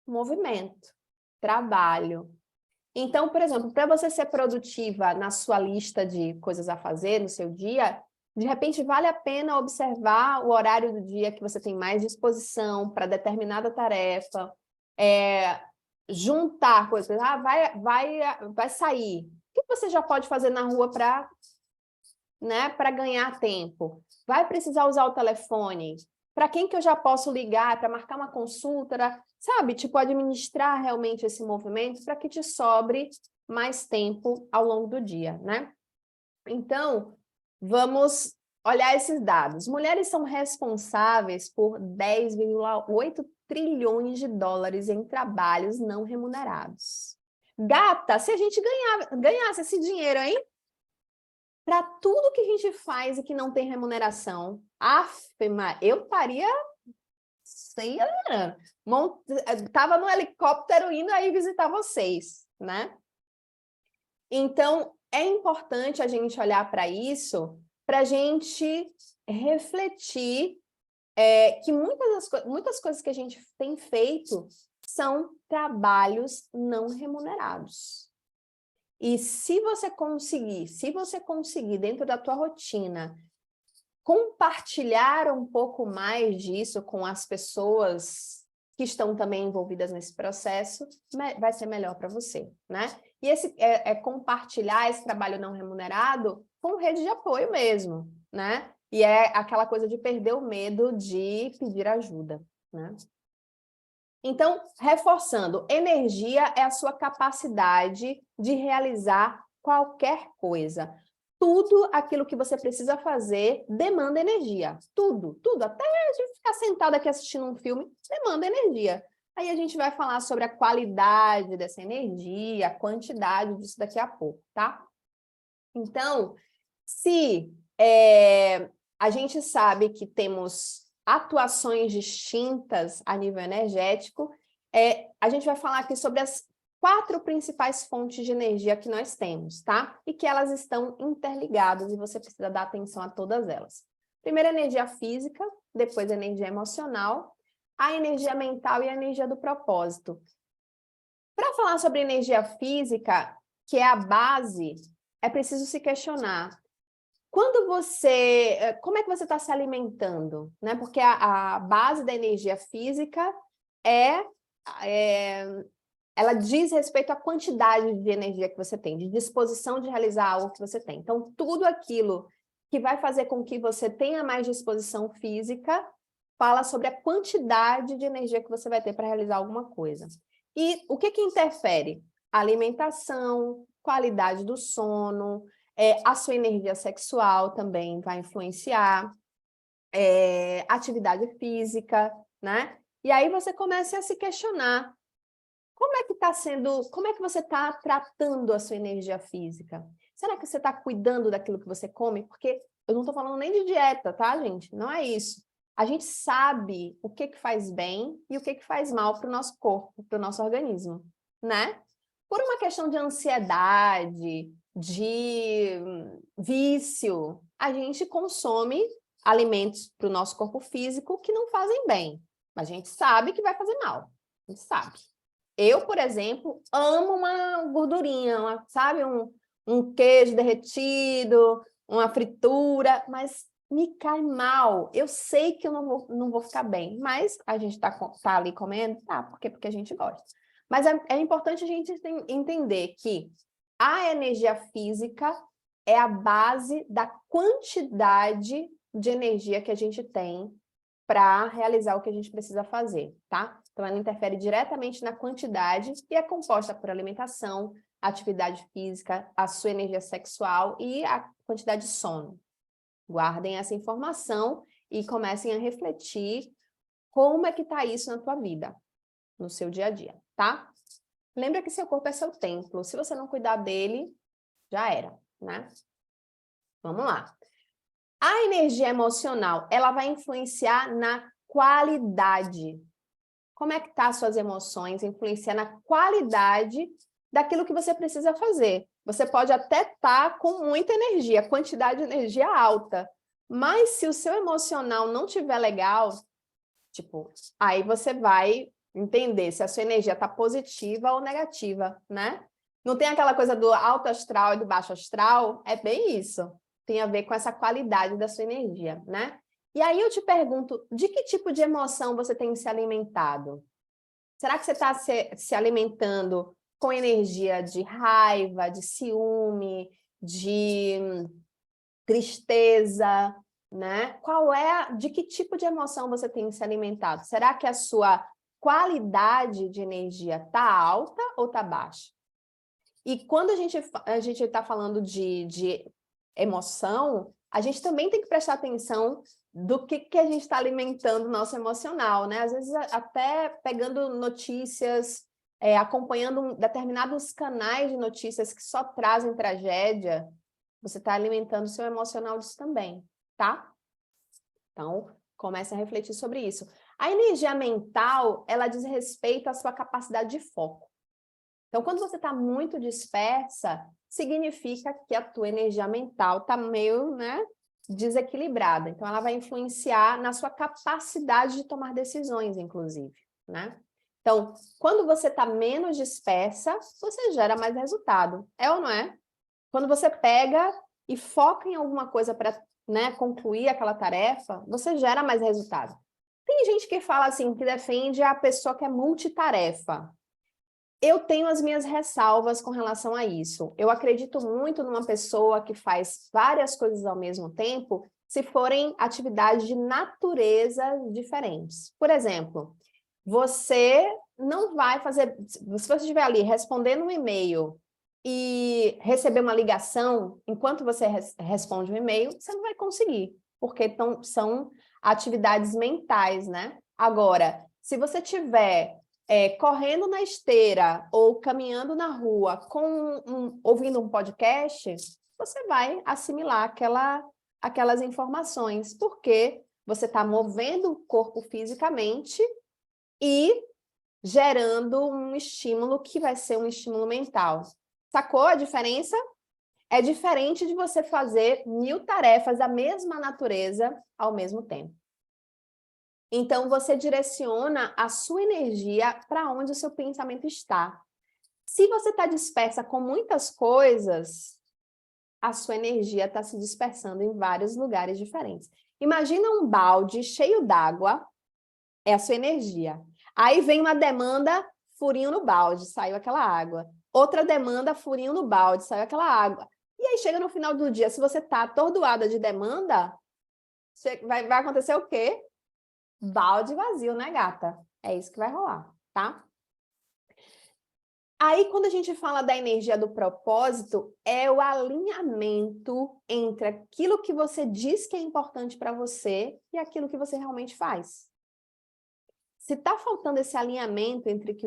movimento, trabalho. Então, por exemplo, para você ser produtiva na sua lista de coisas a fazer no seu dia, de repente vale a pena observar o horário do dia que você tem mais disposição para determinada tarefa, juntar coisas, vai sair. O que você já pode fazer na rua para, né, para ganhar tempo? Vai precisar usar o telefone? Para quem que eu já posso ligar para marcar uma consulta, sabe? Tipo, administrar realmente esse movimento para que te sobre mais tempo ao longo do dia, né? Então, vamos olhar esses dados. Mulheres são responsáveis por 10,8 trilhões de dólares em trabalhos não remunerados. Gata, se a gente ganhasse esse dinheiro, hein? Para tudo que a gente faz e que não tem remuneração, eu estaria sem grana. Estava no helicóptero indo aí visitar vocês, né? Então, é importante a gente olhar para isso, para a gente refletir que muitas coisas que a gente tem feito são trabalhos não remunerados. E se você conseguir dentro da tua rotina compartilhar um pouco mais disso com as pessoas que estão também envolvidas nesse processo, vai ser melhor para você, né? E esse compartilhar esse trabalho não remunerado com rede de apoio mesmo, né? E é aquela coisa de perder o medo de pedir ajuda, né? Então, reforçando, energia é a sua capacidade de realizar qualquer coisa. Tudo aquilo que você precisa fazer demanda energia. Tudo, até a gente ficar sentado aqui assistindo um filme, demanda energia. Aí a gente vai falar sobre a qualidade dessa energia, a quantidade disso daqui a pouco, tá? Então, se a gente sabe que temos atuações distintas a nível energético, a gente vai falar aqui sobre as 4 principais fontes de energia que nós temos, tá? E que elas estão interligadas e você precisa dar atenção a todas elas. Primeiro, energia física, depois energia emocional, a energia mental e a energia do propósito. Para falar sobre energia física, que é a base, é preciso se questionar. Como é que você está se alimentando? Né? Porque a base da energia física ela diz respeito à quantidade de energia que você tem, de disposição de realizar algo que você tem. Então, tudo aquilo que vai fazer com que você tenha mais disposição física, fala sobre a quantidade de energia que você vai ter para realizar alguma coisa. E o que interfere? Alimentação, qualidade do sono, a sua energia sexual também vai influenciar, atividade física, né? E aí você começa a se questionar, como é que você está tratando a sua energia física? Será que você está cuidando daquilo que você come? Porque eu não estou falando nem de dieta, tá, gente? Não é isso. A gente sabe o que faz bem e o que faz mal para o nosso corpo, para o nosso organismo, né? Por uma questão de ansiedade, de vício, a gente consome alimentos para o nosso corpo físico que não fazem bem. Mas a gente sabe que vai fazer mal. A gente sabe. Eu, por exemplo, amo uma gordurinha, sabe? Um queijo derretido, uma fritura, mas me cai mal. Eu sei que eu não vou ficar bem, mas a gente tá ali comendo, tá? Porque a gente gosta. Mas é importante a gente entender que a energia física é a base da quantidade de energia que a gente tem para realizar o que a gente precisa fazer, tá? Então, ela interfere diretamente na quantidade e é composta por alimentação, atividade física, a sua energia sexual e a quantidade de sono. Guardem essa informação e comecem a refletir como é que está isso na tua vida, no seu dia a dia, tá? Lembra que seu corpo é seu templo. Se você não cuidar dele, já era, né? Vamos lá. A energia emocional, ela vai influenciar na qualidade. Como é que tá as suas emoções? Influencia na qualidade daquilo que você precisa fazer. Você pode até estar com muita energia, quantidade de energia alta, mas se o seu emocional não estiver legal, tipo, aí você vai entender se a sua energia está positiva ou negativa, né? Não tem aquela coisa do alto astral e do baixo astral? É bem isso. Tem a ver com essa qualidade da sua energia, né? E aí eu te pergunto, de que tipo de emoção você tem se alimentado? Será que você está se alimentando com energia de raiva, de ciúme, de tristeza, né? De que tipo de emoção você tem se alimentado? Será que a sua qualidade de energia está alta ou está baixa? E quando a gente está falando de emoção, a gente também tem que prestar atenção do que a gente está alimentando o nosso emocional, né? Às vezes até pegando notícias, acompanhando determinados canais de notícias que só trazem tragédia, você está alimentando o seu emocional disso também, tá? Então, comece a refletir sobre isso. A energia mental, ela diz respeito à sua capacidade de foco. Então, quando você está muito dispersa, significa que a tua energia mental está meio, né, desequilibrada. Então, ela vai influenciar na sua capacidade de tomar decisões, inclusive, né? Então, quando você está menos dispersa, você gera mais resultado. É ou não é? Quando você pega e foca em alguma coisa para, né, concluir aquela tarefa, você gera mais resultado. Tem gente que fala assim, que defende a pessoa que é multitarefa. Eu tenho as minhas ressalvas com relação a isso. Eu acredito muito numa pessoa que faz várias coisas ao mesmo tempo, se forem atividades de natureza diferentes. Por exemplo, você não vai fazer... Se você estiver ali respondendo um e-mail e receber uma ligação, enquanto você responde um e-mail, você não vai conseguir, porque são atividades mentais, né? Agora, se você tiver correndo na esteira ou caminhando na rua ouvindo um podcast, você vai assimilar aquelas informações, porque você está movendo o corpo fisicamente e gerando um estímulo que vai ser um estímulo mental. Sacou a diferença? É diferente de você fazer 1000 tarefas da mesma natureza ao mesmo tempo. Então, você direciona a sua energia para onde o seu pensamento está. Se você está dispersa com muitas coisas, a sua energia está se dispersando em vários lugares diferentes. Imagina um balde cheio d'água, é a sua energia. Aí vem uma demanda, furinho no balde, saiu aquela água. Outra demanda, furinho no balde, saiu aquela água. E aí chega no final do dia, se você está atordoada de demanda, vai acontecer o quê? Balde vazio, né, gata? É isso que vai rolar, tá? Aí, quando a gente fala da energia do propósito, é o alinhamento entre aquilo que você diz que é importante para você e aquilo que você realmente faz. Se está faltando esse alinhamento entre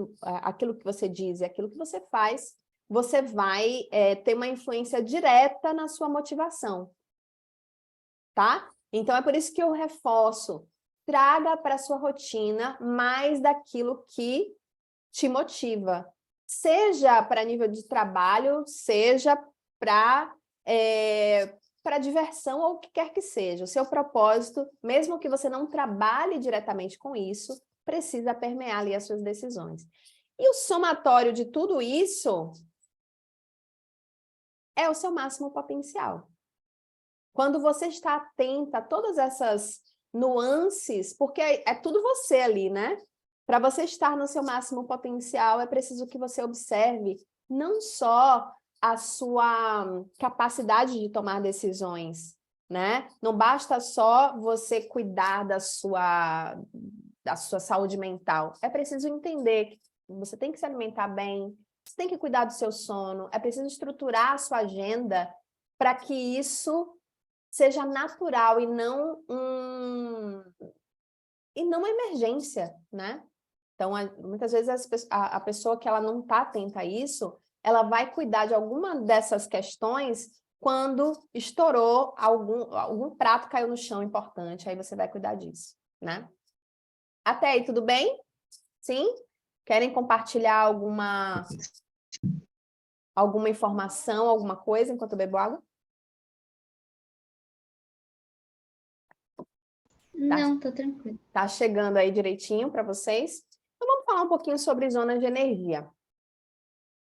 aquilo que você diz e aquilo que você faz, você vai ter uma influência direta na sua motivação, tá? Então, é por isso que eu reforço. Traga para a sua rotina mais daquilo que te motiva. Seja para nível de trabalho, seja para diversão ou o que quer que seja. O seu propósito, mesmo que você não trabalhe diretamente com isso, precisa permear ali as suas decisões. E o somatório de tudo isso é o seu máximo potencial. Quando você está atenta a todas essas nuances, porque é tudo você ali, né? Para você estar no seu máximo potencial, é preciso que você observe não só a sua capacidade de tomar decisões, né? Não basta só você cuidar da sua saúde mental? É preciso entender que você tem que se alimentar bem, você tem que cuidar do seu sono, é preciso estruturar a sua agenda para que isso seja natural e não uma emergência, né? Então, muitas vezes a pessoa que ela não está atenta a isso, ela vai cuidar de alguma dessas questões quando estourou algum prato caiu no chão importante, aí você vai cuidar disso, né? Até aí, tudo bem? Sim? Querem compartilhar alguma informação, alguma coisa enquanto eu bebo água? Não, tô tranquilo. Tá chegando aí direitinho para vocês? Então vamos falar um pouquinho sobre zonas de energia.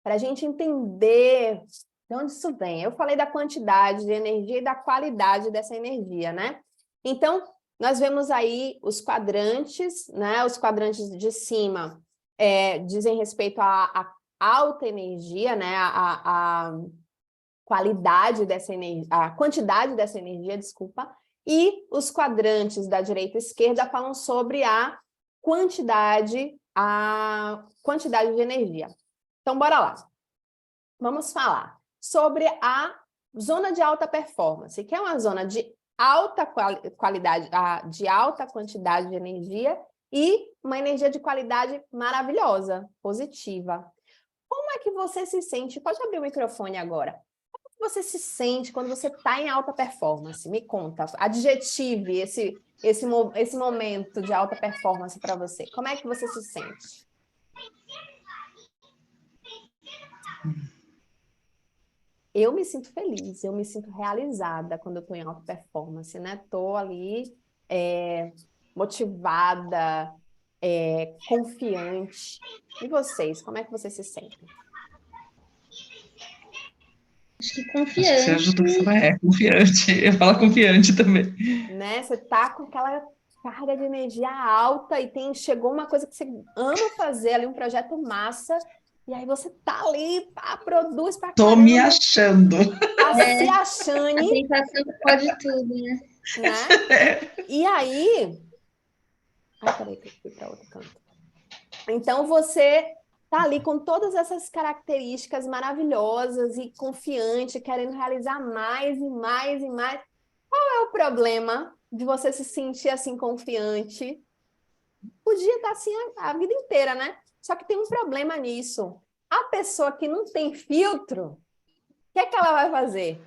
Para a gente entender de onde isso vem. Eu falei da quantidade de energia e da qualidade dessa energia, né? Então, nós vemos aí os quadrantes, né? Os quadrantes de cima dizem respeito à alta energia, né? A qualidade dessa energia, a quantidade dessa energia, desculpa. E os quadrantes da direita e esquerda falam sobre a quantidade de energia. Então, bora lá. Vamos falar sobre a zona de alta performance, que é uma zona de alta qualidade, de alta quantidade de energia e uma energia de qualidade maravilhosa, positiva. Como é que você se sente? Pode abrir o microfone agora. Como é que você se sente quando você está em alta performance? Me conta, adjetive esse momento de alta performance para você. Como é que você se sente? Eu me sinto feliz, eu me sinto realizada quando eu estou em alta performance, né? Estou ali motivada, confiante. E vocês, como é que vocês se sentem? Acho que Acho que confiante. você ajudou a falar, confiante. Eu falo confiante também. Né? Você tá com aquela carga de energia alta e chegou uma coisa que você ama fazer ali, um projeto massa, e aí você tá ali, produz pra Tô caramba. me achando. Tá se achando, A sensação que pode tudo, né? né? E aí... Ai, peraí, que eu fui para outro canto. Então, você tá ali com todas essas características maravilhosas e confiante, querendo realizar mais e mais e mais. Qual é o problema de você se sentir assim confiante? Podia estar assim a vida inteira, né? Só que tem um problema nisso. A pessoa que não tem filtro, o que é que ela vai fazer?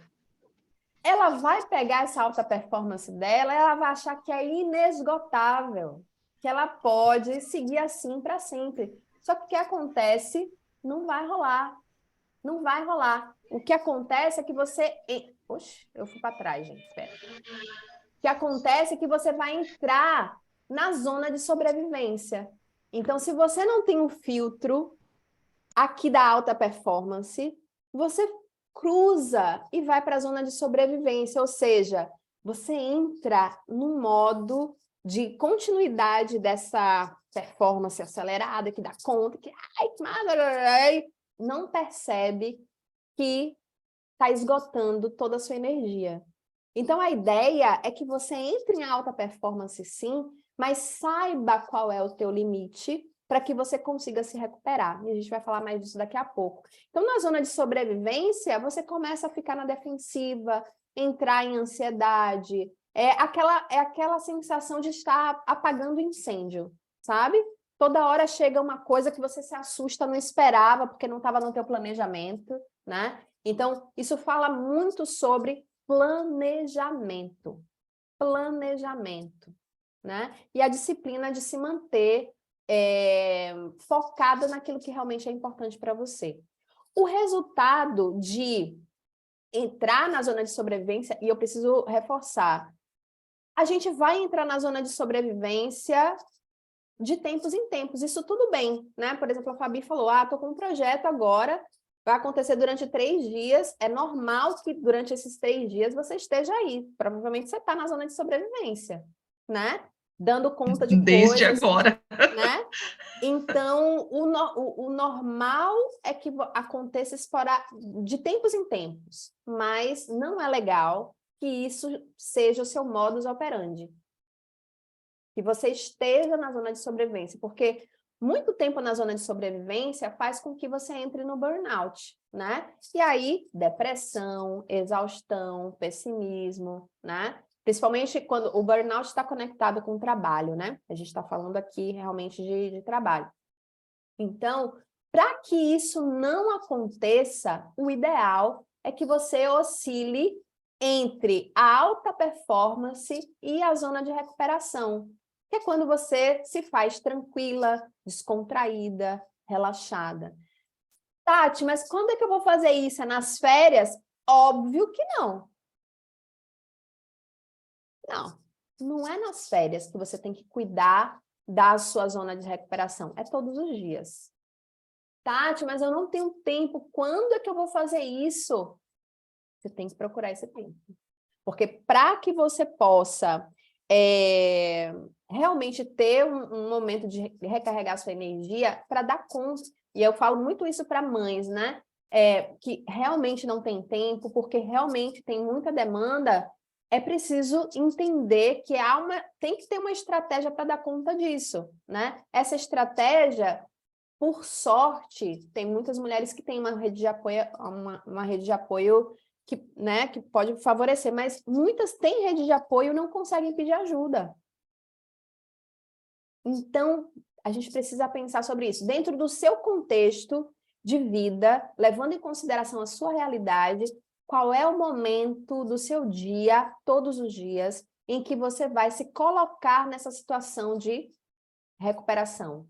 Ela vai pegar essa alta performance dela, ela vai achar que é inesgotável, que ela pode seguir assim para sempre. Só que o que acontece? Não vai rolar. Não vai rolar. O que acontece é que você... Oxe, eu fui para trás, gente. Espera. O que acontece é que você vai entrar na zona de sobrevivência. Então, se você não tem um filtro aqui da alta performance, você cruza e vai para a zona de sobrevivência, ou seja, você entra no modo de continuidade dessa performance acelerada, que dá conta, que não percebe que está esgotando toda a sua energia. Então, a ideia é que você entre em alta performance, sim, mas saiba qual é o teu limite para que você consiga se recuperar. E a gente vai falar mais disso daqui a pouco. Então, na zona de sobrevivência, você começa a ficar na defensiva, entrar em ansiedade. É aquela sensação de estar apagando incêndio, sabe? Toda hora chega uma coisa que você se assusta, não esperava, porque não estava no teu planejamento, né? Então, isso fala muito sobre planejamento, né? E a disciplina de se manter focada naquilo que realmente é importante para você. O resultado de entrar na zona de sobrevivência, e eu preciso reforçar, a gente vai entrar na zona de sobrevivência de tempos em tempos, isso tudo bem, né? Por exemplo, a Fabi falou, tô com um projeto agora, vai acontecer durante 3 dias, é normal que durante esses 3 dias você esteja aí, provavelmente você está na zona de sobrevivência, né? Dando conta de Desde coisas, agora. né? Então, o normal é que aconteça de tempos em tempos, mas não é legal que isso seja o seu modus operandi. que você esteja na zona de sobrevivência, porque muito tempo na zona de sobrevivência faz com que você entre no burnout, né? E aí, depressão, exaustão, pessimismo, né? Principalmente quando o burnout está conectado com o trabalho, né? A gente está falando aqui realmente de trabalho. Então, para que isso não aconteça, o ideal é que você oscile entre a alta performance e a zona de recuperação, que é quando você se faz tranquila, descontraída, relaxada. Tati, mas quando é que eu vou fazer isso? É nas férias? Óbvio que não. Não, não é nas férias que você tem que cuidar da sua zona de recuperação. É todos os dias. Tati, mas eu não tenho tempo. Quando é que eu vou fazer isso? Você tem que procurar esse tempo. Porque para que você possa realmente ter um momento de recarregar sua energia, para dar conta, e eu falo muito isso para mães, né? Que realmente não tem tempo, porque realmente tem muita demanda, é preciso entender que tem que ter uma estratégia para dar conta disso, né? Essa estratégia, por sorte, tem muitas mulheres que têm uma rede de apoio, uma rede de apoio que, né, que pode favorecer, mas muitas têm rede de apoio e não conseguem pedir ajuda. Então, a gente precisa pensar sobre isso. Dentro do seu contexto de vida, levando em consideração a sua realidade, qual é o momento do seu dia, todos os dias, em que você vai se colocar nessa situação de recuperação.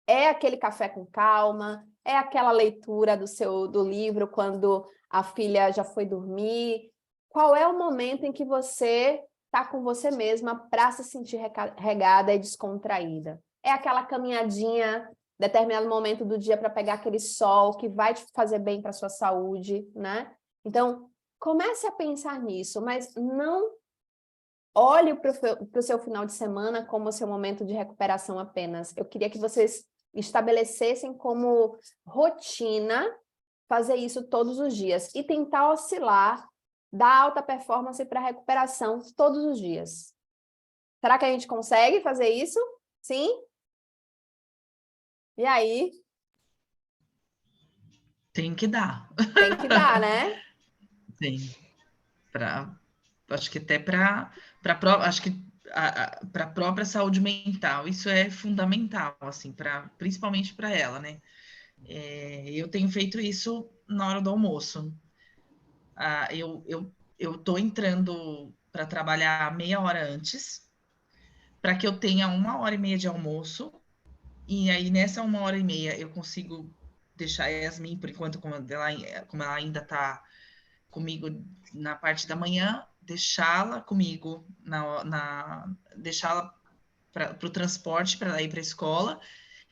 É aquele café com calma, é aquela leitura do livro quando a filha já foi dormir. Qual é o momento em que você está com você mesma para se sentir regada e descontraída? É aquela caminhadinha, determinado momento do dia para pegar aquele sol que vai te fazer bem para a sua saúde, né? Então, comece a pensar nisso, mas não olhe para o seu final de semana como o seu momento de recuperação apenas. Eu queria que vocês estabelecessem como rotina fazer isso todos os dias e tentar oscilar da alta performance para a recuperação todos os dias. Será que a gente consegue fazer isso? Sim? E aí? Tem que dar. Tem que dar, né? Tem. Acho que até para acho que para a própria saúde mental, isso é fundamental, assim, principalmente para ela, né? Eu tenho feito isso na hora do almoço. Eu tô entrando para trabalhar meia hora antes, para que eu tenha 1h30 de almoço, e aí nessa 1h30 eu consigo deixar a Yasmin, por enquanto, como ela ainda está comigo na parte da manhã, deixá-la comigo, deixá-la para o transporte para ir para a escola,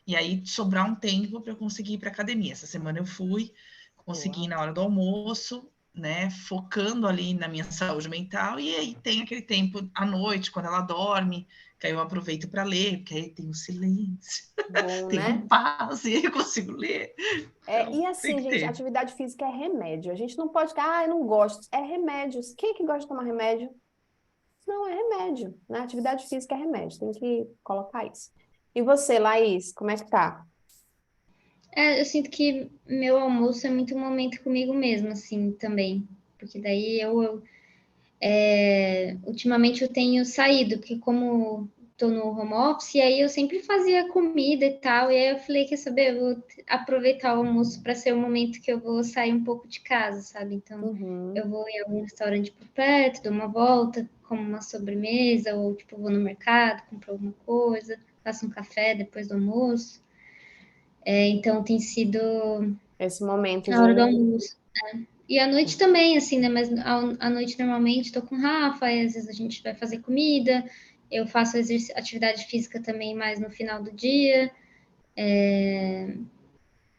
e aí sobrar um tempo para eu conseguir ir para academia. Essa semana eu fui, consegui na hora do almoço, né, focando ali na minha saúde mental, e aí tem aquele tempo à noite, quando ela dorme, que aí eu aproveito para ler, porque aí tem um silêncio, Bom, tem né? um paz, e aí eu consigo ler. Então, E assim, gente, atividade física é remédio. A gente não pode ficar, eu não gosto. É remédio. Quem é que gosta de tomar remédio? Não, é remédio, né? Atividade física é remédio, tem que colocar isso. E você, Laís, como é que tá? Eu sinto que meu almoço é muito um momento comigo mesma, assim, também. Porque daí ultimamente eu tenho saído, porque como tô no home office, e aí eu sempre fazia comida e tal, e aí eu falei, quer saber, eu vou aproveitar o almoço para ser o momento que eu vou sair um pouco de casa, sabe? Então, eu vou em algum restaurante por perto, dou uma volta, como uma sobremesa, ou tipo, vou no mercado, compro alguma coisa, faço um café depois do almoço. Então, tem sido Esse momento a hora do de... almoço. E à noite também, assim, né? Mas à noite normalmente tô com o Rafa, e às vezes a gente vai fazer comida, eu faço atividade física também mais no final do dia.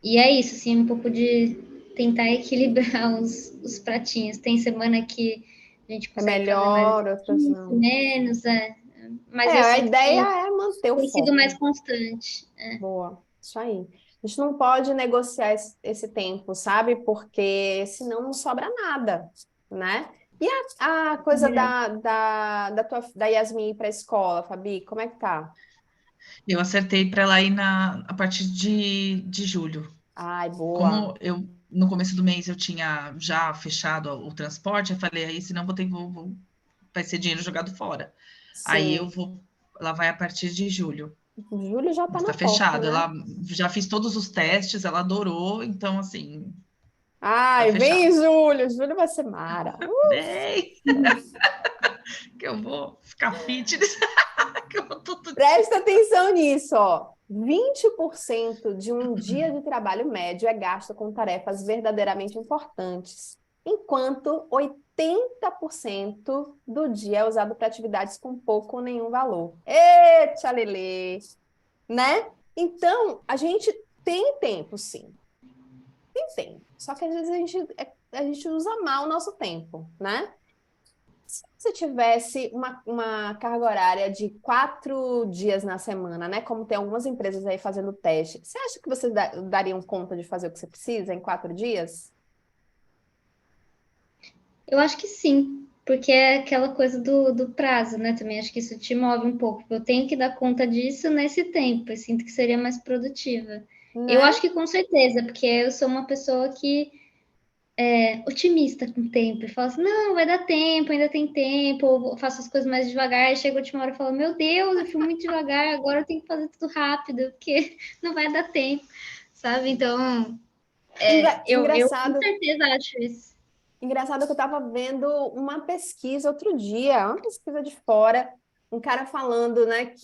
E é isso, assim, um pouco de tentar equilibrar os pratinhos. Tem semana que a gente É consegue fazer mais melhor, outras não. menos, mas eu A sinto ideia que é manter o tem sido mais foco. constante. Boa, isso aí. A gente não pode negociar esse tempo, sabe? Porque senão não sobra nada, né? A coisa da Yasmin ir para a escola, Fabi, como é que tá? Eu acertei para ela ir a partir de julho. Ai, boa. Como eu, no começo do mês, eu tinha já fechado o transporte, eu falei, aí senão vai ser dinheiro jogado fora. Aí Sim. ela vai a partir de julho. Julho já tá Está na porta, fechado. né? Ela já fiz todos os testes, ela adorou, então assim, tá Ai, vem em fechado. julho. Julho vai ser mara. Bem, que eu vou ficar fitness, que eu tô todo dia. Presta atenção nisso, ó. 20% de um dia de trabalho médio é gasto com tarefas verdadeiramente importantes, enquanto 80% do dia é usado para atividades com pouco ou nenhum valor. Eita, Lelê! Né? Então, a gente tem tempo, sim. Tem tempo. Só que às vezes a gente usa mal o nosso tempo, né? Se você tivesse uma carga horária de 4 dias na semana, né? Como tem algumas empresas aí fazendo teste, você acha que vocês dariam conta de fazer o que você precisa em 4 dias? Eu acho que sim, porque é aquela coisa do prazo, né? Também acho que isso te move um pouco. Eu tenho que dar conta disso nesse tempo, eu sinto que seria mais produtiva. Eu Né? acho que com certeza, porque eu sou uma pessoa que é otimista com o tempo e fala assim: não, vai dar tempo, ainda tem tempo, ou faço as coisas mais devagar, e chega a última hora e falo: meu Deus, eu fui muito devagar, agora eu tenho que fazer tudo rápido, porque não vai dar tempo, sabe? Então, eu com Engraçado, certeza acho isso. engraçado que eu estava vendo uma pesquisa outro dia, uma pesquisa de fora, um cara falando, né,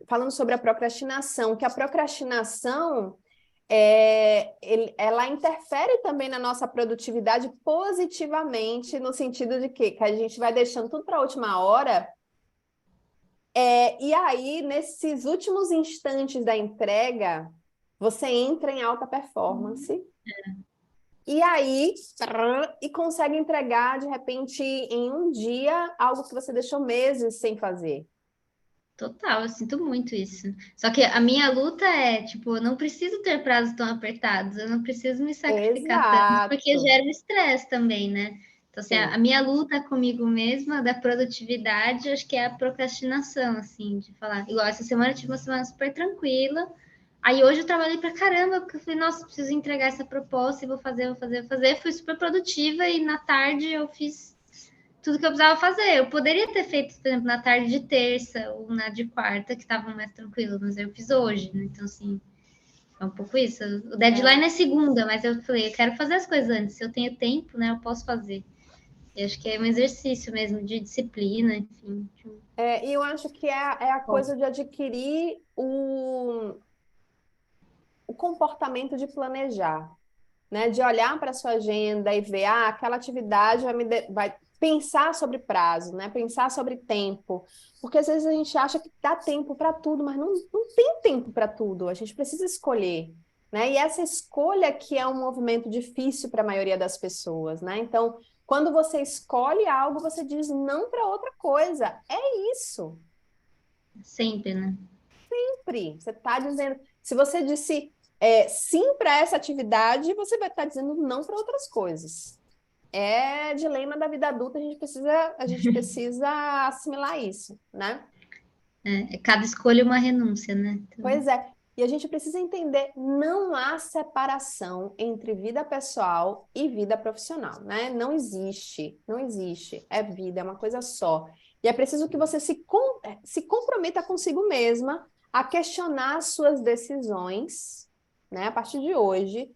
falando sobre a procrastinação, que a procrastinação ela interfere também na nossa produtividade positivamente, no sentido de que a gente vai deixando tudo para a última hora, e aí, nesses últimos instantes da entrega, você entra em alta performance, e aí, e consegue entregar, de repente, em um dia, algo que você deixou meses sem fazer. Total, eu sinto muito isso. Só que a minha luta é, tipo, eu não preciso ter prazos tão apertados, eu não preciso me sacrificar tanto, porque Exato. gera um estresse também, né? Então, assim, a Sim. minha luta comigo mesma, da produtividade, acho que é a procrastinação, assim, de falar. Igual essa semana eu tive uma semana super tranquila, aí hoje eu trabalhei pra caramba, porque eu falei, nossa, preciso entregar essa proposta e vou fazer, vou fazer, vou fazer. Fui super produtiva e na tarde eu fiz tudo que eu precisava fazer. Eu poderia ter feito, por exemplo, na tarde de terça ou na de quarta, que estavam mais tranquilos, mas eu fiz hoje, né? Então, assim, é um pouco isso. O deadline é segunda, mas eu falei, eu quero fazer as coisas antes. Se eu tenho tempo, né, eu posso fazer. Eu acho que é um exercício mesmo de disciplina, enfim. E eu acho que é a coisa de adquirir o comportamento de planejar, né? De olhar para a sua agenda e ver, aquela atividade vai pensar sobre prazo, né? Pensar sobre tempo. Porque às vezes a gente acha que dá tempo para tudo, mas não tem tempo para tudo. A gente precisa escolher, né? E essa escolha que é um movimento difícil para a maioria das pessoas, né? Então, quando você escolhe algo, você diz não para outra coisa. É isso. Sempre, né? Sempre. Você está dizendo. Se você disse sim para essa atividade, você vai estar dizendo não para outras coisas. É dilema da vida adulta, a gente precisa assimilar isso, né? É cada escolha uma renúncia, né? Então, Pois é. E a gente precisa entender, não há separação entre vida pessoal e vida profissional, né? Não existe, não existe. É vida, é uma coisa só. E é preciso que você se comprometa consigo mesma a questionar as suas decisões, né? A partir de hoje,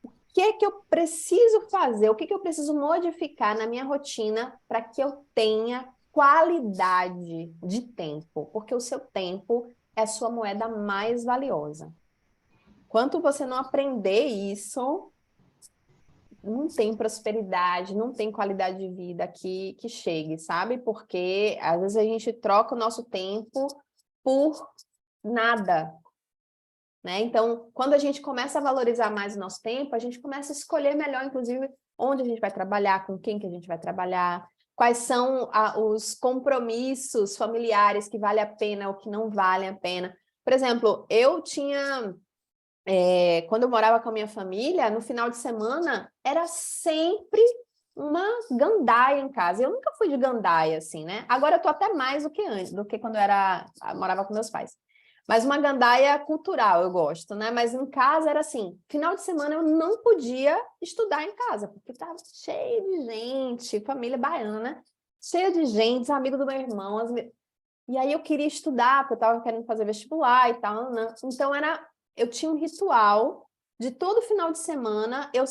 o que é que eu preciso fazer? O que é que eu preciso modificar na minha rotina para que eu tenha qualidade de tempo? Porque o seu tempo é a sua moeda mais valiosa. Enquanto você não aprender isso, não tem prosperidade, não tem qualidade de vida que chegue, sabe? Porque às vezes a gente troca o nosso tempo por nada, né? Então, quando a gente começa a valorizar mais o nosso tempo, a gente começa a escolher melhor, inclusive, onde a gente vai trabalhar, com quem que a gente vai trabalhar, quais são os compromissos familiares que vale a pena ou que não valem a pena. Por exemplo, eu tinha, quando eu morava com a minha família, no final de semana, era sempre uma gandaia em casa. Eu nunca fui de gandaia, assim, né? Agora eu tô até mais do que antes, do que quando eu morava com meus pais. Mas uma gandaia cultural eu gosto, né? Mas em casa era assim, final de semana eu não podia estudar em casa, porque estava cheio de gente, família baiana, né? Cheio de gente, amigo do meu irmão. E aí eu queria estudar, porque eu estava querendo fazer vestibular e tal, né? Então eu tinha um ritual de todo final de semana, eu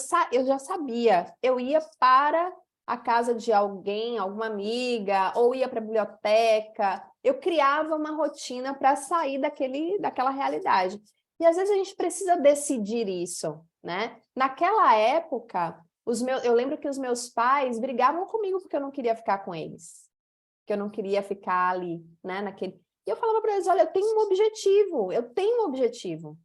já sabia, eu ia para a casa de alguém, alguma amiga, ou ia para a biblioteca, eu criava uma rotina para sair daquela realidade. E às vezes a gente precisa decidir isso, né? Naquela época, eu lembro que os meus pais brigavam comigo porque eu não queria ficar com eles, que eu não queria ficar ali, né? E eu falava para eles, olha, eu tenho um objetivo.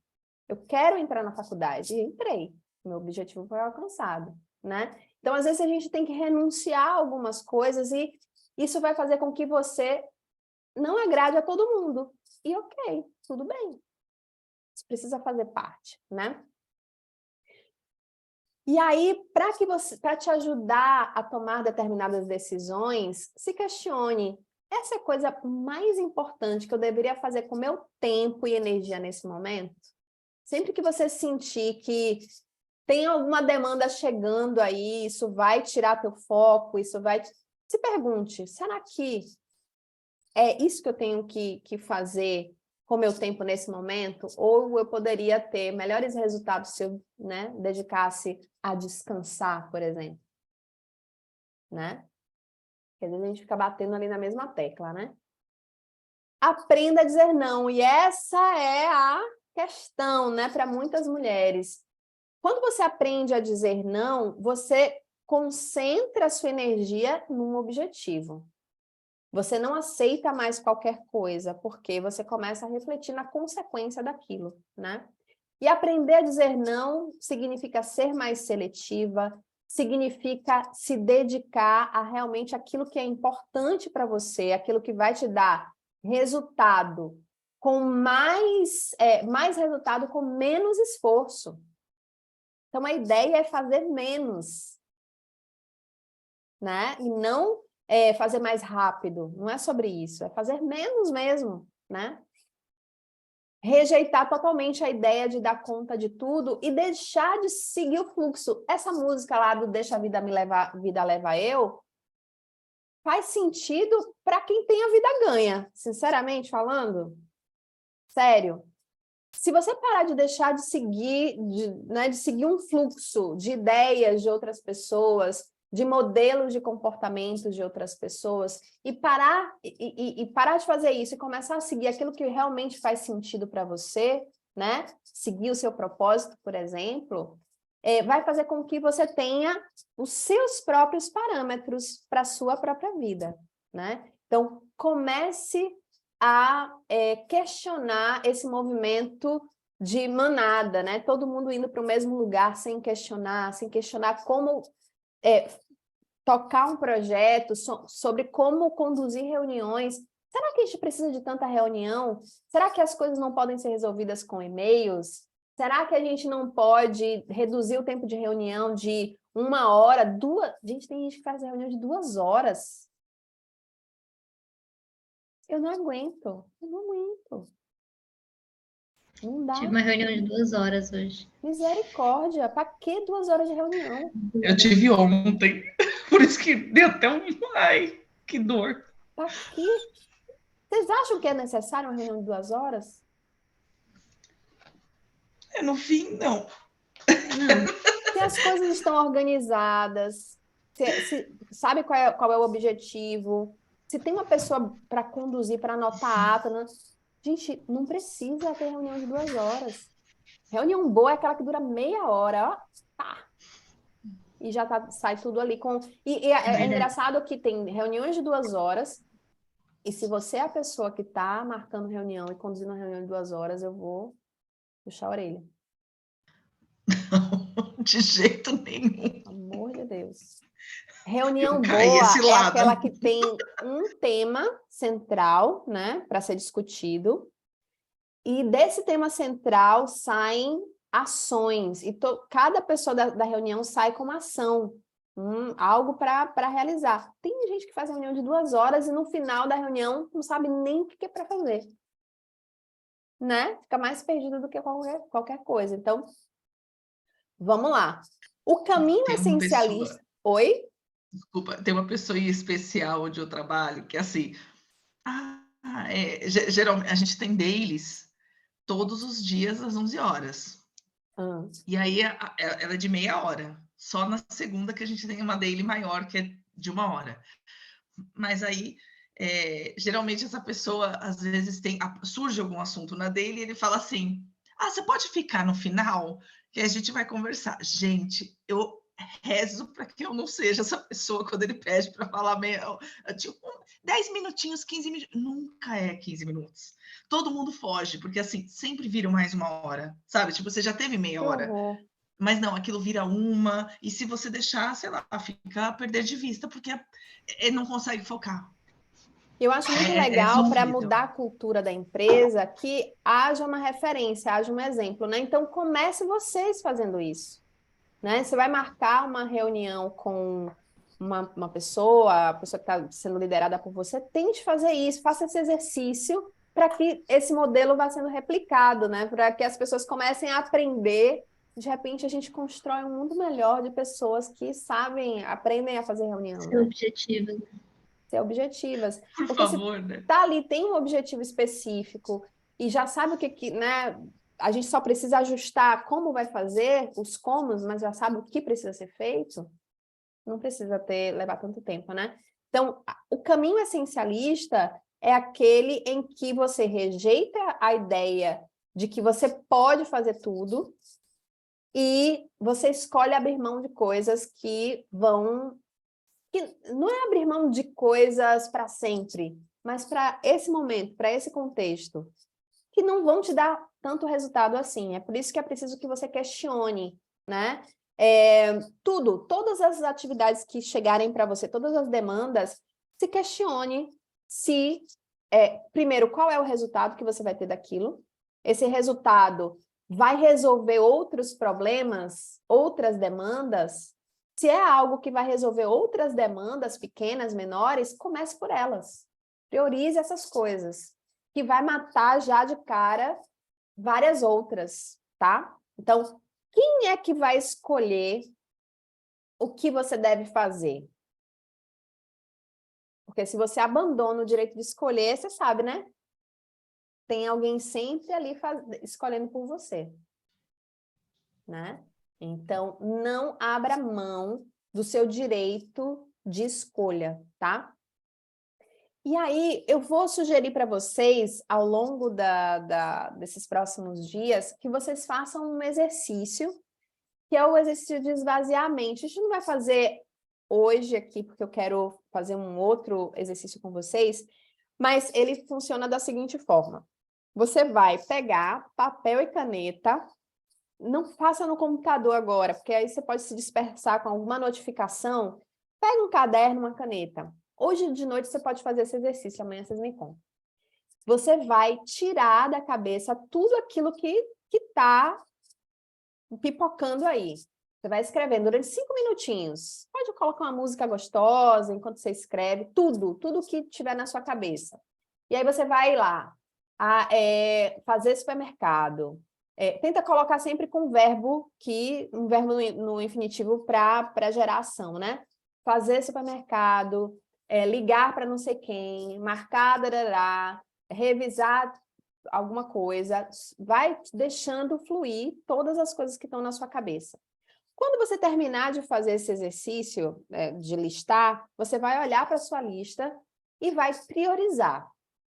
Eu quero entrar na faculdade. E entrei. Meu objetivo foi alcançado, né? Então, às vezes, a gente tem que renunciar a algumas coisas e isso vai fazer com que você não agrade a todo mundo. E ok, tudo bem. Isso precisa fazer parte, né? E aí, para te ajudar a tomar determinadas decisões, se questione. Essa é a coisa mais importante que eu deveria fazer com o meu tempo e energia nesse momento? Sempre que você sentir que tem alguma demanda chegando aí, isso vai tirar teu foco, se pergunte, será que é isso que eu tenho que fazer com o meu tempo nesse momento? Ou eu poderia ter melhores resultados se eu, né, dedicasse a descansar, por exemplo? Né? Porque às vezes a gente fica batendo ali na mesma tecla, né? Aprenda a dizer não, e essa é a questão, né, para muitas mulheres. Quando você aprende a dizer não, você concentra a sua energia num objetivo. Você não aceita mais qualquer coisa, porque você começa a refletir na consequência daquilo, né? E aprender a dizer não significa ser mais seletiva, significa se dedicar a realmente aquilo que é importante para você, aquilo que vai te dar resultado com mais resultado com menos esforço. Então, a ideia é fazer menos, né? E não fazer mais rápido. Não é sobre isso, é fazer menos mesmo, né? Rejeitar totalmente a ideia de dar conta de tudo e deixar de seguir o fluxo. Essa música lá do Deixa a Vida Me Levar, Vida Leva Eu, faz sentido para quem tem a vida ganha, sinceramente falando. Sério. Se você parar de deixar de seguir, de seguir um fluxo de ideias de outras pessoas, de modelos de comportamentos de outras pessoas, e parar de fazer isso e começar a seguir aquilo que realmente faz sentido para você, né? Seguir o seu propósito, por exemplo, vai fazer com que você tenha os seus próprios parâmetros para a sua própria vida, né? Então, comece a questionar esse movimento de manada, né? Todo mundo indo para o mesmo lugar sem questionar como tocar um projeto, sobre como conduzir reuniões. Será que a gente precisa de tanta reunião? Será que as coisas não podem ser resolvidas com e-mails? Será que a gente não pode reduzir o tempo de reunião de 1 hora, 2? Gente, tem gente que faz reunião de 2 horas. Eu não aguento. Não dá. Tive uma reunião de 2 horas hoje. Misericórdia, para que 2 horas de reunião? Eu tive ontem, por isso que deu até Ai, que dor. Para quê? Vocês acham que é necessário uma reunião de 2 horas? No fim, não. Se as coisas estão organizadas, sabe qual é o objetivo, se tem uma pessoa para conduzir, para anotar a ata, né? Gente, não precisa ter reunião de 2 horas. Reunião boa é aquela que dura meia hora, ó, tá. E já sai tudo ali com... E é engraçado que tem reuniões de 2 horas, e se você é a pessoa que está marcando reunião e conduzindo a reunião de 2 horas, eu vou puxar a orelha. Não, de jeito nenhum. Amor de Deus. Reunião boa é aquela que tem um tema central, né, para ser discutido, e desse tema central saem ações, e cada pessoa da reunião sai com uma ação. algo para realizar. Tem gente que faz reunião de 2 horas e no final da reunião não sabe nem o que é para fazer. Né? Fica mais perdido do que qualquer coisa. Então, vamos lá. O caminho Tem uma essencialista... pessoa, Oi? desculpa, tem uma pessoa em especial onde eu trabalho, que é assim, geralmente a gente tem dailies todos os dias às 11 horas. E aí ela é de meia hora. Só na segunda que a gente tem uma daily maior, que é de 1 hora. Mas aí, geralmente essa pessoa, às vezes, surge algum assunto na daily e ele fala assim, você pode ficar no final, que a gente vai conversar. Gente, eu rezo para que eu não seja essa pessoa quando ele pede para falar tipo, 10 minutinhos, 15 minutos. Nunca é 15 minutos. Todo mundo foge, porque assim, sempre vira mais 1 hora, sabe? Tipo, você já teve meia hora. Mas não, aquilo vira 1, e se você deixar, sei lá, fica a perder de vista, porque ele não consegue focar. Eu acho muito legal para mudar a cultura da empresa que haja uma referência, haja um exemplo, né? Então, comece vocês fazendo isso, né? Você vai marcar uma reunião com uma pessoa, a pessoa que está sendo liderada por você, tente fazer isso, faça esse exercício para que esse modelo vá sendo replicado, né? Para que as pessoas comecem a aprender. De repente, a gente constrói um mundo melhor de pessoas que aprendem a fazer reunião. Ser objetivas. Ser objetivas. Por favor, né? Tá ali, tem um objetivo específico e já sabe o que, né? A gente só precisa ajustar como vai fazer, os comos, mas já sabe o que precisa ser feito, não precisa levar tanto tempo, né? Então, o caminho essencialista é aquele em que você rejeita a ideia de que você pode fazer tudo e você escolhe abrir mão de coisas que não é abrir mão de coisas para sempre, mas para esse momento, para esse contexto, que não vão te dar tanto resultado assim. É por isso que é preciso que você questione, né? Todas as atividades que chegarem para você, todas as demandas, se questione se, primeiro, qual é o resultado que você vai ter daquilo. Esse resultado vai resolver outros problemas, outras demandas. Se é algo que vai resolver outras demandas pequenas, menores, comece por elas. Priorize essas coisas, que vai matar já de cara várias outras, tá? Então, quem é que vai escolher o que você deve fazer? Porque se você abandona o direito de escolher, você sabe, né? Tem alguém sempre ali escolhendo por você, né? Então, não abra mão do seu direito de escolha, tá? E aí, eu vou sugerir para vocês, ao longo desses próximos dias, que vocês façam um exercício, que é o exercício de esvaziar a mente. A gente não vai fazer hoje aqui, porque eu quero fazer um outro exercício com vocês, mas ele funciona da seguinte forma. Você vai pegar papel e caneta, não faça no computador agora, porque aí você pode se dispersar com alguma notificação. Pega um caderno, uma caneta. Hoje de noite você pode fazer esse exercício, amanhã vocês me contam. Você vai tirar da cabeça tudo aquilo que está pipocando aí. Você vai escrevendo durante 5 minutinhos. Pode colocar uma música gostosa enquanto você escreve, tudo que tiver na sua cabeça. E aí você vai lá, fazer supermercado. Tenta colocar sempre com um verbo no infinitivo para gerar ação, né? Fazer supermercado, ligar para não sei quem, marcar, revisar alguma coisa, vai deixando fluir todas as coisas que estão na sua cabeça. Quando você terminar de fazer esse exercício de listar, você vai olhar para a sua lista e vai priorizar.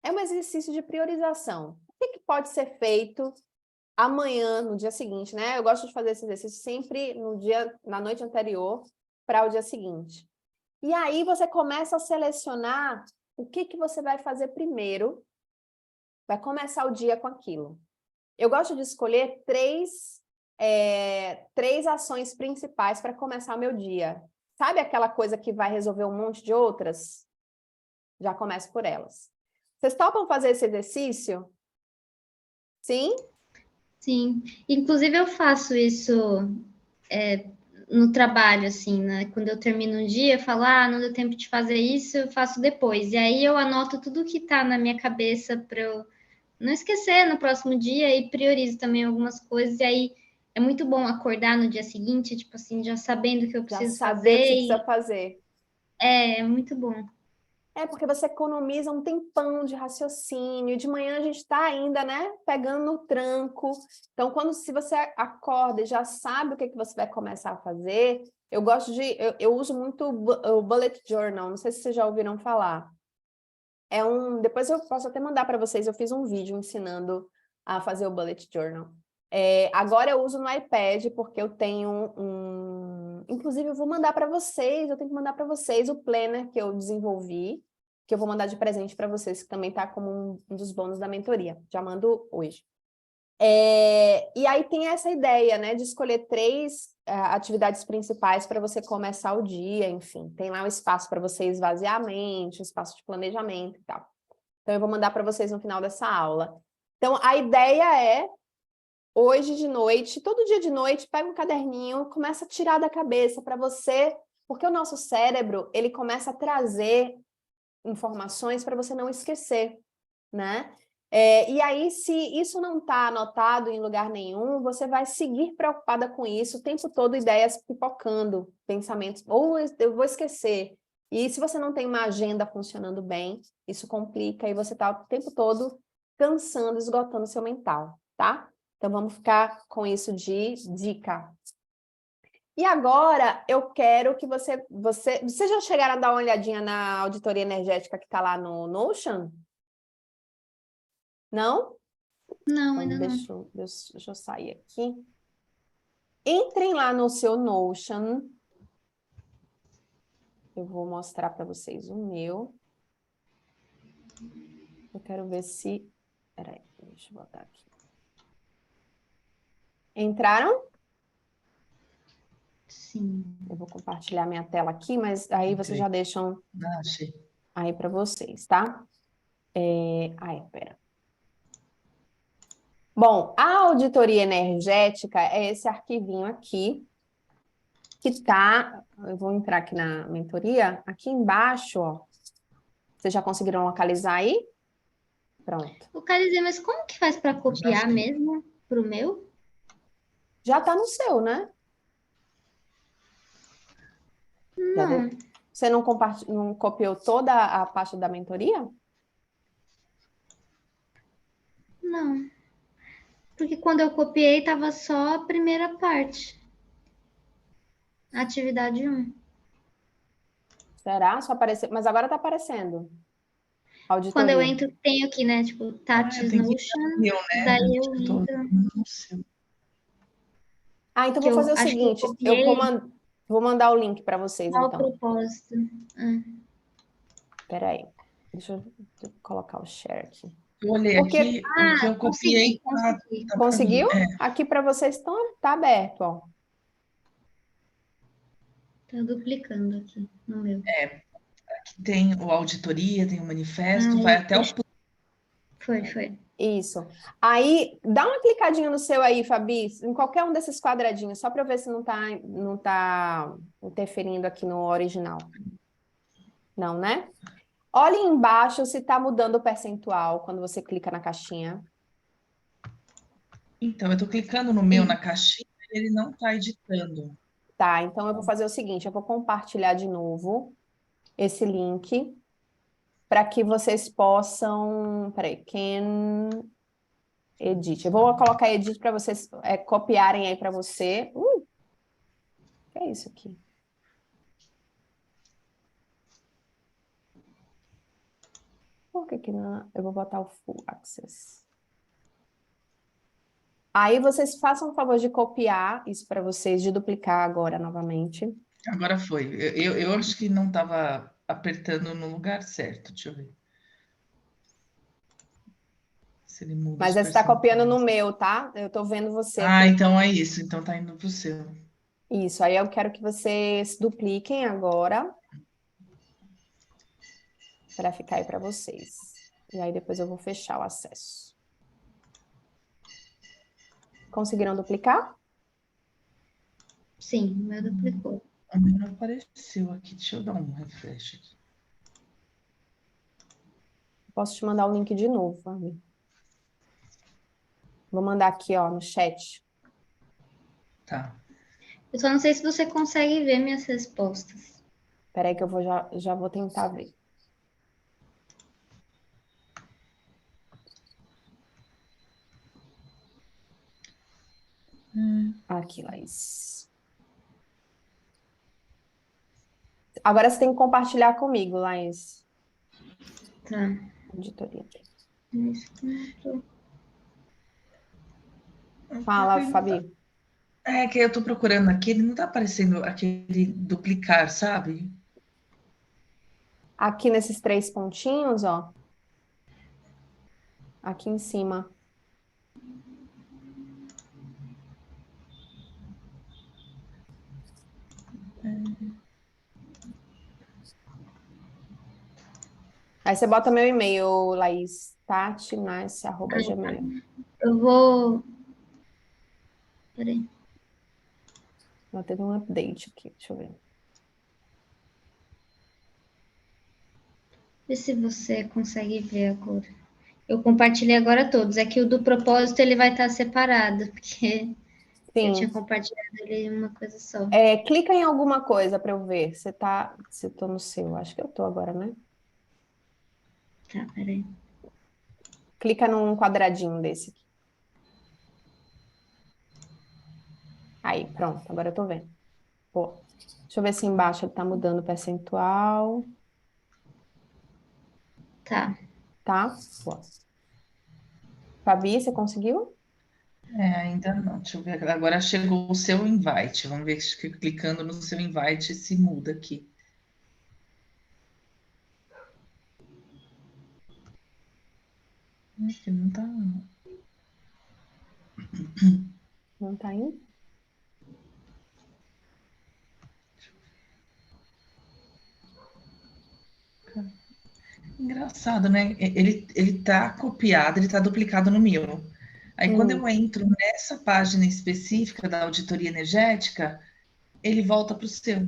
É um exercício de priorização. O que pode ser feito amanhã, no dia seguinte, né? Eu gosto de fazer esse exercício sempre na noite anterior para o dia seguinte. E aí você começa a selecionar o que você vai fazer primeiro, vai começar o dia com aquilo. Eu gosto de escolher três ações principais para começar o meu dia. Sabe aquela coisa que vai resolver um monte de outras? Já começo por elas. Vocês topam fazer esse exercício? Sim? Sim. Inclusive, eu faço isso no trabalho, assim, né? Quando eu termino um dia, eu falo, não deu tempo de fazer isso, eu faço depois. E aí eu anoto tudo que tá na minha cabeça para eu não esquecer no próximo dia e priorizo também algumas coisas. E aí é muito bom acordar no dia seguinte, tipo assim, já sabendo o que eu Já preciso saber o que fazer. você precisa fazer. É muito bom. É porque você economiza um tempão de raciocínio. De manhã a gente está ainda, né, pegando no tranco. Então, se você acorda e já sabe o que você vai começar a fazer, eu uso muito o bullet journal. Não sei se vocês já ouviram falar. Depois eu posso até mandar para vocês. Eu fiz um vídeo ensinando a fazer o bullet journal. Agora eu uso no iPad porque eu tenho inclusive eu vou mandar para vocês. Eu tenho que mandar para vocês o planner que eu desenvolvi, que eu vou mandar de presente para vocês, que também está como um dos bônus da mentoria. Já mando hoje. E aí tem essa ideia, né, de escolher 3 atividades principais para você começar o dia, enfim. Tem lá um espaço para você esvaziar a mente, um espaço de planejamento e tal. Então eu vou mandar para vocês no final dessa aula. Então a ideia é, hoje de noite, todo dia de noite, pega um caderninho, começa a tirar da cabeça para você, porque o nosso cérebro, ele começa a trazer informações para você não esquecer, né? E aí, se isso não está anotado em lugar nenhum, você vai seguir preocupada com isso o tempo todo, ideias pipocando, pensamentos, ou eu vou esquecer. E se você não tem uma agenda funcionando bem, isso complica e você está o tempo todo cansando, esgotando seu mental, tá? Então, vamos ficar com isso de dica. E agora, eu quero que vocês já chegaram a dar uma olhadinha na auditoria energética que está lá no Notion? Não? Não, Então, ainda não. deixa eu sair aqui. Entrem lá no seu Notion. Eu vou mostrar para vocês o meu. Eu quero ver se... Peraí, deixa eu botar aqui. Entraram? Sim. Eu vou compartilhar minha tela aqui, mas aí vocês já deixam Achei. aí para vocês, tá? Pera. Bom, a auditoria energética é esse arquivinho aqui, que tá... Eu vou entrar aqui na mentoria. Aqui embaixo, ó. Vocês já conseguiram localizar aí? Pronto. Localizei, mas como que faz para copiar mesmo pro meu? Já tá no seu, né? Não, Você não copiou toda a pasta da mentoria? não. Porque quando eu copiei, tava só a primeira parte. Atividade 1. Será? Só apareceu... Mas agora tá aparecendo. Quando Auditoria. eu entro, tem aqui, né? Tipo, Tati's tenho que Notion. ir, né? Daí eu Acho que eu tô entro. no seu. Então Que vou fazer eu o acho que eu seguinte. copiei Vou mandar o link para vocês, mal então. propósito. Peraí. Deixa eu colocar o share aqui. Eu olhei aqui, o que eu copiei consegui. tá Conseguiu? pra mim. Aqui para vocês tá aberto, ó. Tá duplicando aqui no meu. Tem o auditoria, tem o manifesto, vai até o... Foi. Isso. Aí, dá uma clicadinha no seu aí, Fabi, em qualquer um desses quadradinhos, só para eu ver se não tá interferindo aqui no original. Não, né? Olhe embaixo se está mudando o percentual quando você clica na caixinha. Então, eu tô clicando no meu, na caixinha, e ele não tá editando. Tá, então eu vou fazer o seguinte, eu vou compartilhar de novo esse link para que vocês possam... Peraí, can edit. Eu vou colocar edit para vocês copiarem aí para você. O que é isso aqui? Por que não? Eu vou botar o full access. Aí vocês façam o favor de copiar isso para vocês, de duplicar agora novamente. Agora foi. Eu acho que não estava apertando no lugar certo. Deixa eu ver. Se ele muda Mas os você está copiando no percentuais. meu, tá? Eu estou vendo você Ah, aqui. então é isso. Então tá indo pro seu. Isso, aí eu quero que vocês dupliquem agora para ficar aí para vocês. E aí depois eu vou fechar o acesso. Conseguiram duplicar? Sim, o meu duplicou. O meu não apareceu aqui. Deixa eu dar um refresh aqui. Posso te mandar o link de novo, Fabi. Vou mandar aqui, ó, no chat. Tá. Eu só não sei se você consegue ver minhas respostas. Espera aí que eu vou, já vou tentar ver. Aqui, Laís. Agora você tem que compartilhar comigo, Laís. Tá. Auditoria. Nesse ponto. Fala, Fabi. É que eu tô procurando aqui, ele não tá aparecendo aquele duplicar, sabe? Aqui nesses 3 pontinhos, ó. Aqui em cima. Aí você bota meu e-mail, Laís, tati.nice@gmail. Eu vou. Peraí. Ela teve um update aqui, deixa eu ver. Vê se você consegue ver agora. Eu compartilhei agora todos. É que o do propósito ele vai estar separado, porque eu tinha Sim. compartilhado ele em uma coisa só. Clica em alguma coisa para eu ver. Se eu tô no seu, acho que eu tô agora, né? Tá, peraí. Clica num quadradinho desse aqui. Aí, pronto, agora eu tô vendo. Pô, deixa eu ver se embaixo ele tá mudando o percentual, Tá. tá? Pô. Fabi, você conseguiu? Ainda não. Deixa eu ver. Agora chegou o seu invite. Vamos ver se clicando no seu invite se muda aqui. Aqui não tá. Não tá indo? Engraçado, né? Ele tá copiado, ele tá duplicado no meu. Aí quando eu entro nessa página específica da auditoria energética, ele volta para o seu.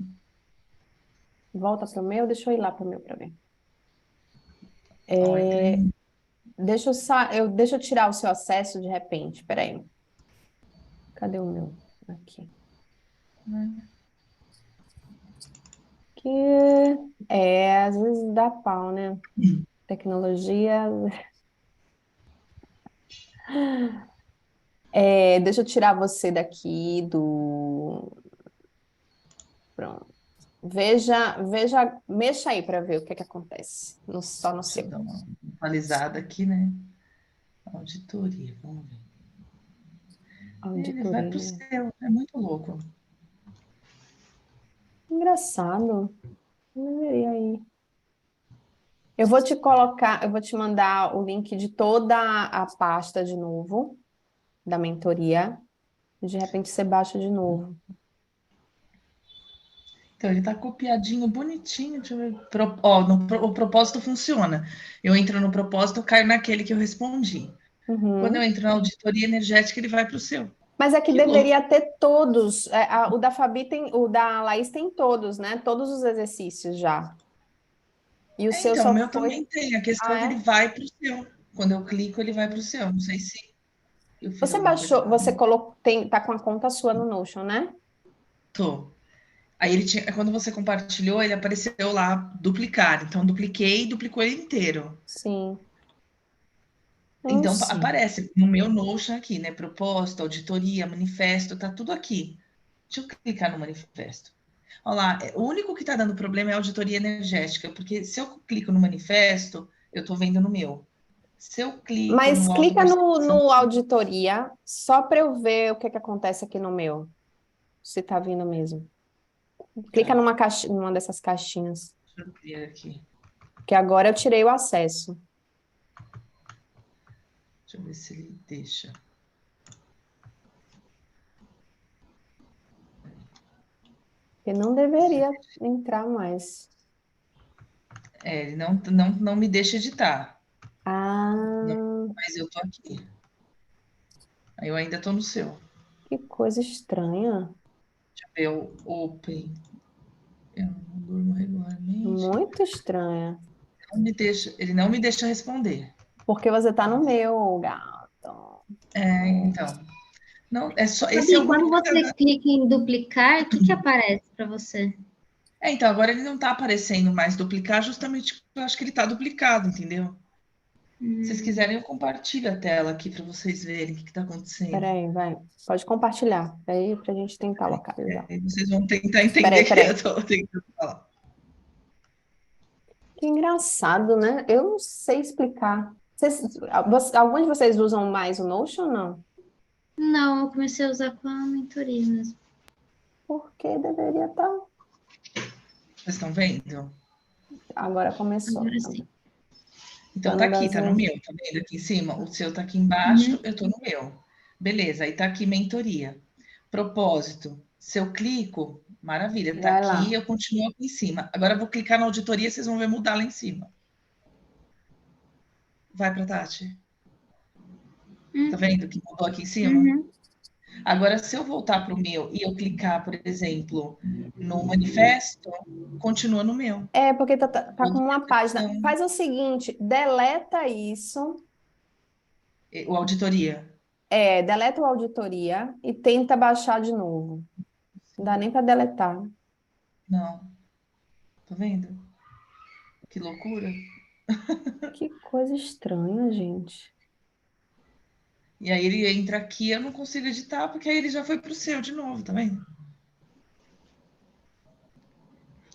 Volta pro meu, deixa eu ir lá pro meu para ver. Ó, entrei. Deixa eu tirar o seu acesso de repente, peraí. Cadê o meu? Aqui. Que às vezes dá pau, né? Tecnologia. Deixa eu tirar você daqui do. Pronto. Mexa aí para ver o que é que acontece. Só no Deixa eu seu. dar uma atualizada aqui, né? Auditoria, vamos ver. Ele vai para o Auditoria. seu, é muito louco. Engraçado. Não deveria ir. Eu vou te mandar o link de toda a pasta de novo, da mentoria. De repente você baixa de novo. Então, ele está copiadinho, bonitinho. Deixa eu ver. O propósito funciona. Eu entro no propósito, eu caio naquele que eu respondi. Quando eu Uhum. entro na auditoria energética, ele vai para o seu. Mas é que Que louco. deveria ter todos. O da Fabi tem, o da Laís tem todos, né? Todos os exercícios já. E o seu Então, o só meu foi. também tem. A questão é Ah, que ele é? vai para o seu. Quando eu clico, ele vai para o seu. Não sei se eu fiz Você alguma coisa baixou, errada. você colocou, tá com a conta sua no Notion, né? Tô. Aí ele tinha, quando você compartilhou, ele apareceu lá duplicar. Então, dupliquei e duplicou ele inteiro. Sim. Então, Sim. aparece no meu Notion aqui, né? Proposta, auditoria, manifesto, tá tudo aqui. Deixa eu clicar no manifesto. Olha lá, o único que está dando problema é a auditoria energética, porque se eu clico no manifesto, eu estou vendo no meu. Se eu clico Mas no clica autopercepção, no auditoria, só para eu ver o que que acontece aqui no meu. Se tá vindo mesmo. Clica tá, numa dessas caixinhas. deixa eu ver aqui. Que agora eu tirei o acesso. Deixa eu ver se ele deixa. Porque não deveria entrar mais. Ele não me deixa editar, Ah, mas eu tô aqui. Aí eu ainda tô no seu. que coisa estranha. Deixa eu ver o Open. Eu não durmo regularmente. Muito estranha. Ele não me deixa responder. Porque você tá no meu, gato. Então. Não, é só. Esse é Fabi, o quando único. você clica em duplicar, o que que aparece para você? Então, agora ele não está aparecendo mais duplicar, justamente porque eu acho que ele está duplicado, entendeu? Se vocês quiserem, eu compartilho a tela aqui para vocês verem o que está acontecendo. Peraí, vai. Pode compartilhar. Aí pra gente tentar localizar. Aí vocês vão tentar entender o que Peraí. eu estou tentando falar. Que engraçado, né? Eu não sei explicar. Alguns de vocês usam mais o Notion ou não? Não, eu comecei a usar com a mentoria mesmo. Porque deveria estar. Vocês estão vendo? Agora começou. Agora sim. Então Tá tá no aqui, tá no Brasil. meu, tá vendo aqui em cima? O seu tá aqui embaixo, Uhum. eu tô no meu. Beleza, aí tá aqui mentoria. Propósito. Se eu clico, maravilha, tá Vai aqui, lá. eu continuo aqui em cima. Agora eu vou clicar na auditoria, vocês vão ver mudar lá em cima. Vai pra Tati. Tá vendo que mudou aqui em cima? Uhum. Agora, se eu voltar para o meu e eu clicar, por exemplo, no manifesto, continua no meu. É, porque tá com uma página. Faz o seguinte, deleta isso. O auditoria. Deleta o auditoria e tenta baixar de novo. Não dá nem para deletar. Não. Tá vendo? Que loucura. Que coisa estranha, gente. E aí ele entra aqui, eu não consigo editar, porque aí ele já foi para o seu de novo, tá vendo?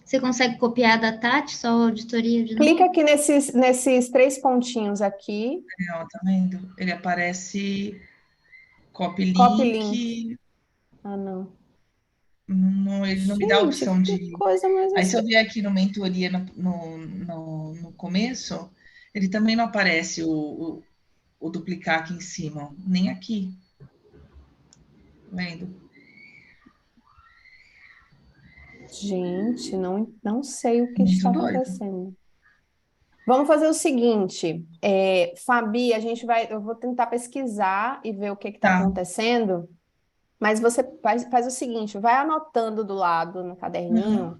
Você consegue copiar da Tati, só a auditoria de novo? Clica aqui nesses 3 pontinhos aqui. Ó, tá vendo? Ele aparece copy Copy link. link. Ah, não. Não, ele não me dá a Gente, opção que de. coisa mais Aí se eu estranha. vier aqui no mentoria no começo, ele também não aparece o duplicar aqui em cima, nem aqui. Tá vendo? Gente, não sei o que Muito está doido. acontecendo. Vamos fazer o seguinte, Fabi, eu vou tentar pesquisar e ver o que está Tá. acontecendo, mas você faz o seguinte, vai anotando do lado no caderninho